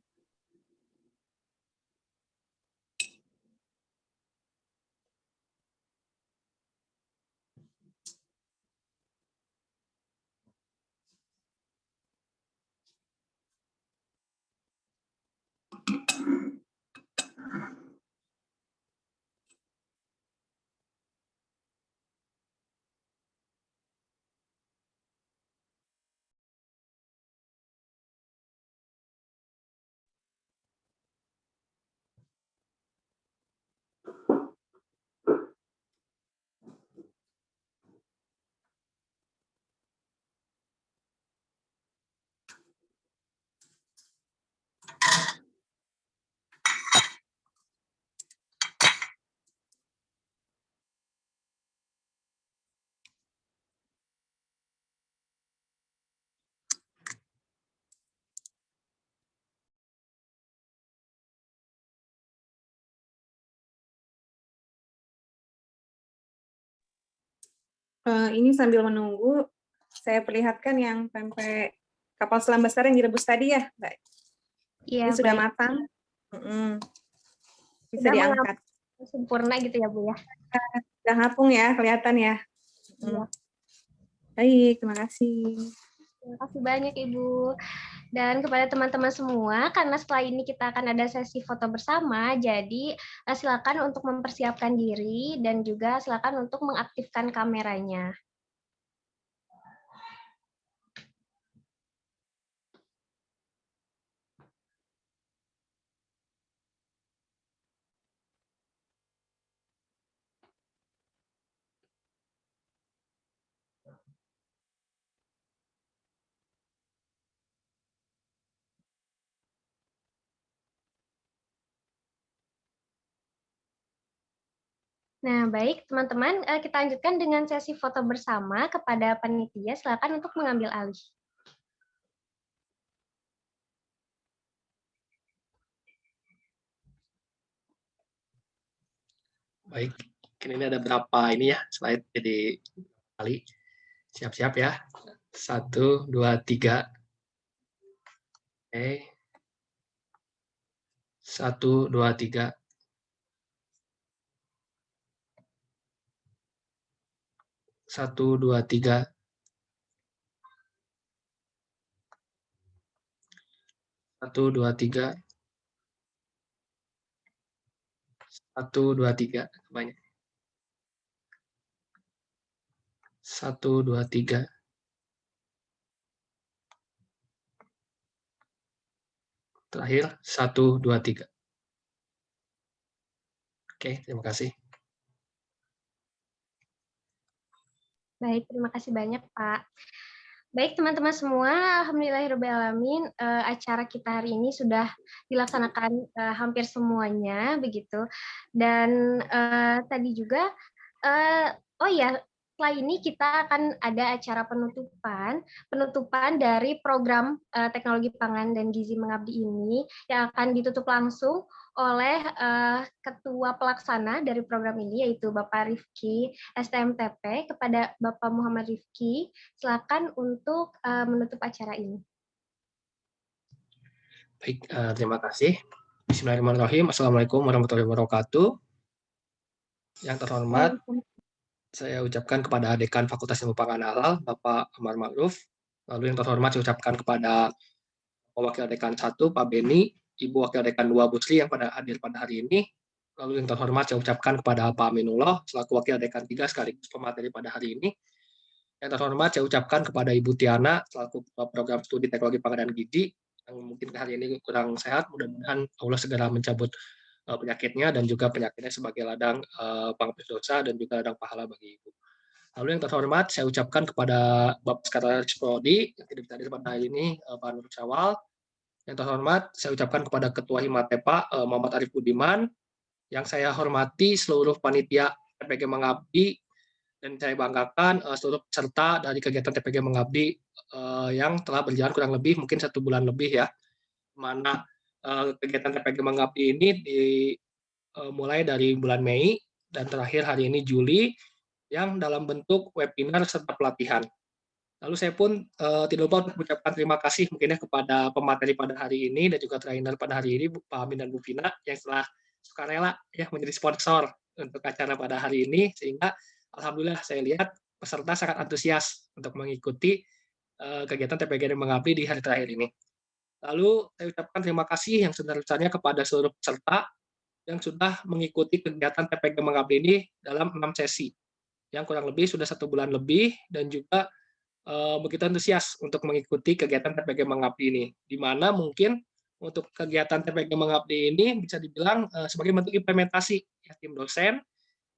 Ini sambil menunggu, saya perlihatkan yang pempek kapal selam besar yang direbus tadi ya, Mbak.
Iya,
ini sudah
baik.
matang. Bisa
Sudah
diangkat.
Sempurna gitu ya, Bu ya.
Sudah ngapung ya, kelihatan ya.
Iya.
Baik, terima kasih.
Terima kasih banyak Ibu. Dan kepada teman-teman semua, karena setelah ini kita akan ada sesi foto bersama, jadi silakan untuk mempersiapkan diri dan juga silakan untuk mengaktifkan kameranya. Nah, baik teman-teman, kita lanjutkan dengan sesi foto bersama. Kepada panitia, silakan untuk mengambil alih.
Baik, ini ada berapa ini ya slide, jadi kali siap-siap ya. 1, 2, 3. Oke. 1, 2, 3. 1, 2, 3. 1, 2, 3. 1, 2, 3. Banyak. 1, 2, 3. Terakhir 1, 2, 3. Oke, terima kasih.
Baik, terima kasih banyak Pak. Baik teman-teman semua, alhamdulillahirobbilalamin, acara kita hari ini sudah dilaksanakan hampir semuanya begitu. Dan tadi juga, oh ya, setelah ini kita akan ada acara penutupan dari program teknologi pangan dan gizi mengabdi ini yang akan ditutup langsung oleh ketua pelaksana dari program ini, yaitu Bapak Rifki STMTP. Kepada Bapak Muhammad Rifki, silakan untuk menutup acara ini.
Baik, terima kasih. Bismillahirrahmanirrahim. Assalamualaikum warahmatullahi wabarakatuh. Yang terhormat, saya ucapkan kepada Dekan Fakultas Ilmu Pangan Halal, Bapak Amar Ma'ruf. Lalu yang terhormat saya ucapkan kepada Wakil Dekan 1, Pak Beni, Ibu Wakil Dekan 2, Bu Sri yang hadir pada hari ini. Lalu yang terhormat saya ucapkan kepada Pak Aminullah, selaku Wakil Dekan 3 sekaligus pemateri pada hari ini. Yang terhormat saya ucapkan kepada Ibu Tiana, selaku Program Studi Teknologi Pangan dan Gizi, yang mungkin hari ini kurang sehat, mudah-mudahan Allah segera mencabut penyakitnya dan juga penyakitnya sebagai ladang penghapus dosa dan juga ladang pahala bagi Ibu. Lalu yang terhormat saya ucapkan kepada Bapak Sekretaris Prodi yang tidak hadir pada hari ini, Pak Nur Syawal. Yang terhormat saya ucapkan kepada Ketua Himatepa Muhammad Arif Budiman. Yang saya hormati seluruh panitia TPG Mengabdi dan saya banggakan seluruh peserta dari kegiatan TPG Mengabdi yang telah berjalan kurang lebih mungkin 1 bulan lebih ya. Mana kegiatan TPG Mengabdi ini mulai dari bulan Mei dan terakhir hari ini Juli yang dalam bentuk webinar serta pelatihan. Lalu saya pun tidak lupa untuk mengucapkan terima kasih mungkinnya kepada pemateri pada hari ini dan juga trainer pada hari ini Pak Amin dan Bu Vina yang telah sukarela ya menjadi sponsor untuk acara pada hari ini, sehingga alhamdulillah saya lihat peserta sangat antusias untuk mengikuti kegiatan TPG Mengabdi di hari terakhir ini. Lalu saya ucapkan terima kasih yang sebesar-besarnya kepada seluruh peserta yang sudah mengikuti kegiatan TPG Mengabdi ini dalam 6 sesi, yang kurang lebih sudah 1 bulan lebih dan juga begitu antusias untuk mengikuti kegiatan TPG Mengabdi ini, di mana mungkin untuk kegiatan TPG Mengabdi ini bisa dibilang sebagai bentuk implementasi ya, tim dosen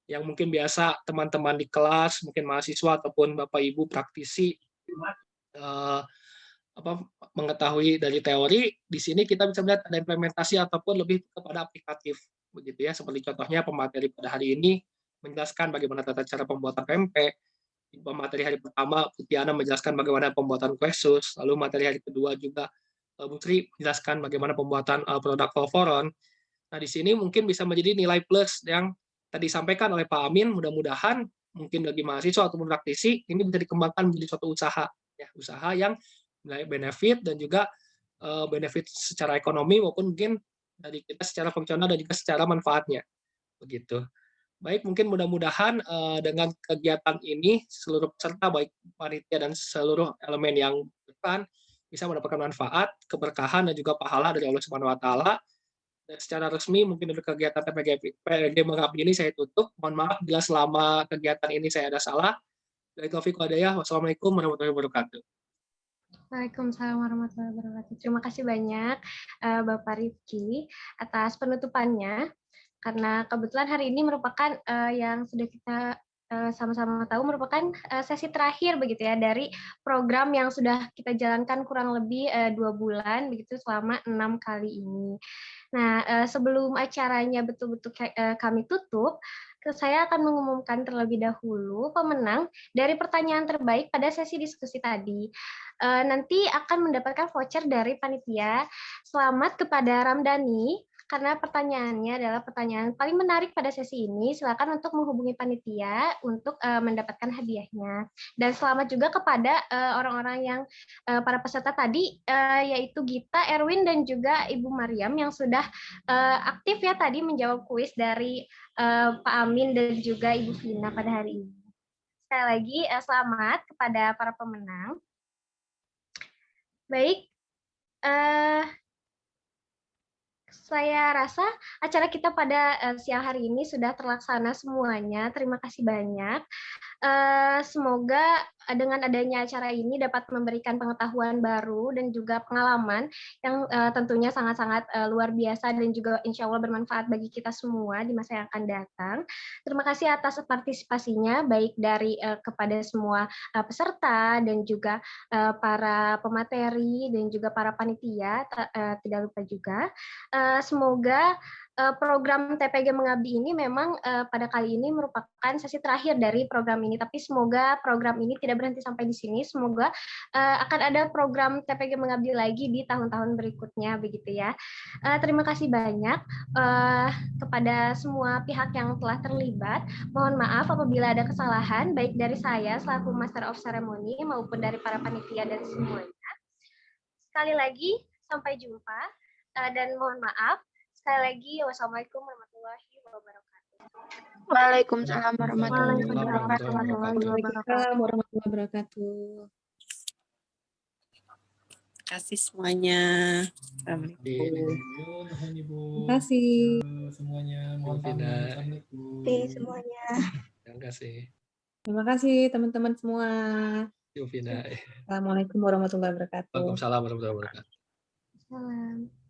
yang mungkin biasa teman-teman di kelas, mungkin mahasiswa ataupun Bapak Ibu praktisi mengetahui dari teori, di sini kita bisa melihat ada implementasi ataupun lebih kepada aplikatif begitu ya, seperti contohnya pemateri pada hari ini menjelaskan bagaimana tata cara pembuatan pempek. Materi hari pertama Putiana menjelaskan bagaimana pembuatan kue sus, lalu materi hari kedua juga Bu Sri menjelaskan bagaimana pembuatan produk Volvoron. Nah, di sini mungkin bisa menjadi nilai plus yang tadi disampaikan oleh Pak Amin, mudah-mudahan mungkin bagi mahasiswa ataupun praktisi ini bisa dikembangkan menjadi suatu usaha ya, usaha yang nilai benefit dan juga benefit secara ekonomi maupun mungkin dari kita secara fungsional dan juga secara manfaatnya begitu. Baik, mungkin mudah-mudahan dengan kegiatan ini seluruh peserta baik panitia dan seluruh elemen yang berperan bisa mendapatkan manfaat, keberkahan dan juga pahala dari Allah Subhanahu wa taala. Dan secara resmi mungkin untuk kegiatan TPG Mengabdi ini saya tutup. Mohon maaf bila selama kegiatan ini saya ada salah. Dari Taufik Wadayah, wassalamualaikum warahmatullahi wabarakatuh.
Waalaikumsalam warahmatullahi wabarakatuh. Terima kasih banyak Bapak Rifki atas penutupannya. Karena kebetulan hari ini merupakan yang sudah kita sama-sama tahu merupakan sesi terakhir begitu ya dari program yang sudah kita jalankan kurang lebih 2 bulan begitu selama 6 kali ini. Nah, sebelum acaranya betul-betul kami tutup, saya akan mengumumkan terlebih dahulu pemenang dari pertanyaan terbaik pada sesi diskusi tadi. Nanti akan mendapatkan voucher dari panitia. Selamat kepada Ramdhani, karena pertanyaannya adalah pertanyaan paling menarik pada sesi ini. Silakan untuk menghubungi panitia untuk mendapatkan hadiahnya. Dan selamat juga kepada orang-orang yang para peserta tadi, yaitu Gita, Erwin, dan juga Ibu Mariam yang sudah aktif ya tadi menjawab kuis dari Pak Amin dan juga Ibu Vina pada hari ini. Sekali lagi selamat kepada para pemenang. Baik, saya rasa acara kita pada siang hari ini sudah terlaksana semuanya. Terima kasih banyak. Semoga dengan adanya acara ini dapat memberikan pengetahuan baru dan juga pengalaman yang tentunya sangat-sangat luar biasa dan juga insya Allah bermanfaat bagi kita semua di masa yang akan datang. Terima kasih atas partisipasinya, baik dari kepada semua peserta dan juga para pemateri dan juga para panitia, tidak lupa juga. Semoga program TPG Mengabdi ini memang pada kali ini merupakan sesi terakhir dari program ini, tapi semoga program ini tidak berhenti sampai di sini. Semoga akan ada program TPG Mengabdi lagi di tahun-tahun berikutnya, begitu ya. Terima kasih banyak kepada semua pihak yang telah terlibat. Mohon maaf apabila ada kesalahan, baik dari saya selaku Master of Ceremony maupun dari para panitia dan semuanya. Sekali lagi, sampai jumpa dan mohon maaf. Sekali lagi, wassalamualaikum warahmatullahi wabarakatuh.
Waalaikumsalam warahmatullahi
Waalaikumsalam
wabarakatuh.
Waalaikumsalam warahmatullahi wabarakatuh.
Terima kasih semuanya. Assalamualaikum.
Terima kasih.
Semuanya.
Bu Vina.
Assalamualaikum.
Semuanya.
Terima kasih.
Terima kasih teman-teman semua.
Bu Vina.
Assalamualaikum warahmatullahi wabarakatuh.
Waalaikumsalam warahmatullahi wabarakatuh.
Salam.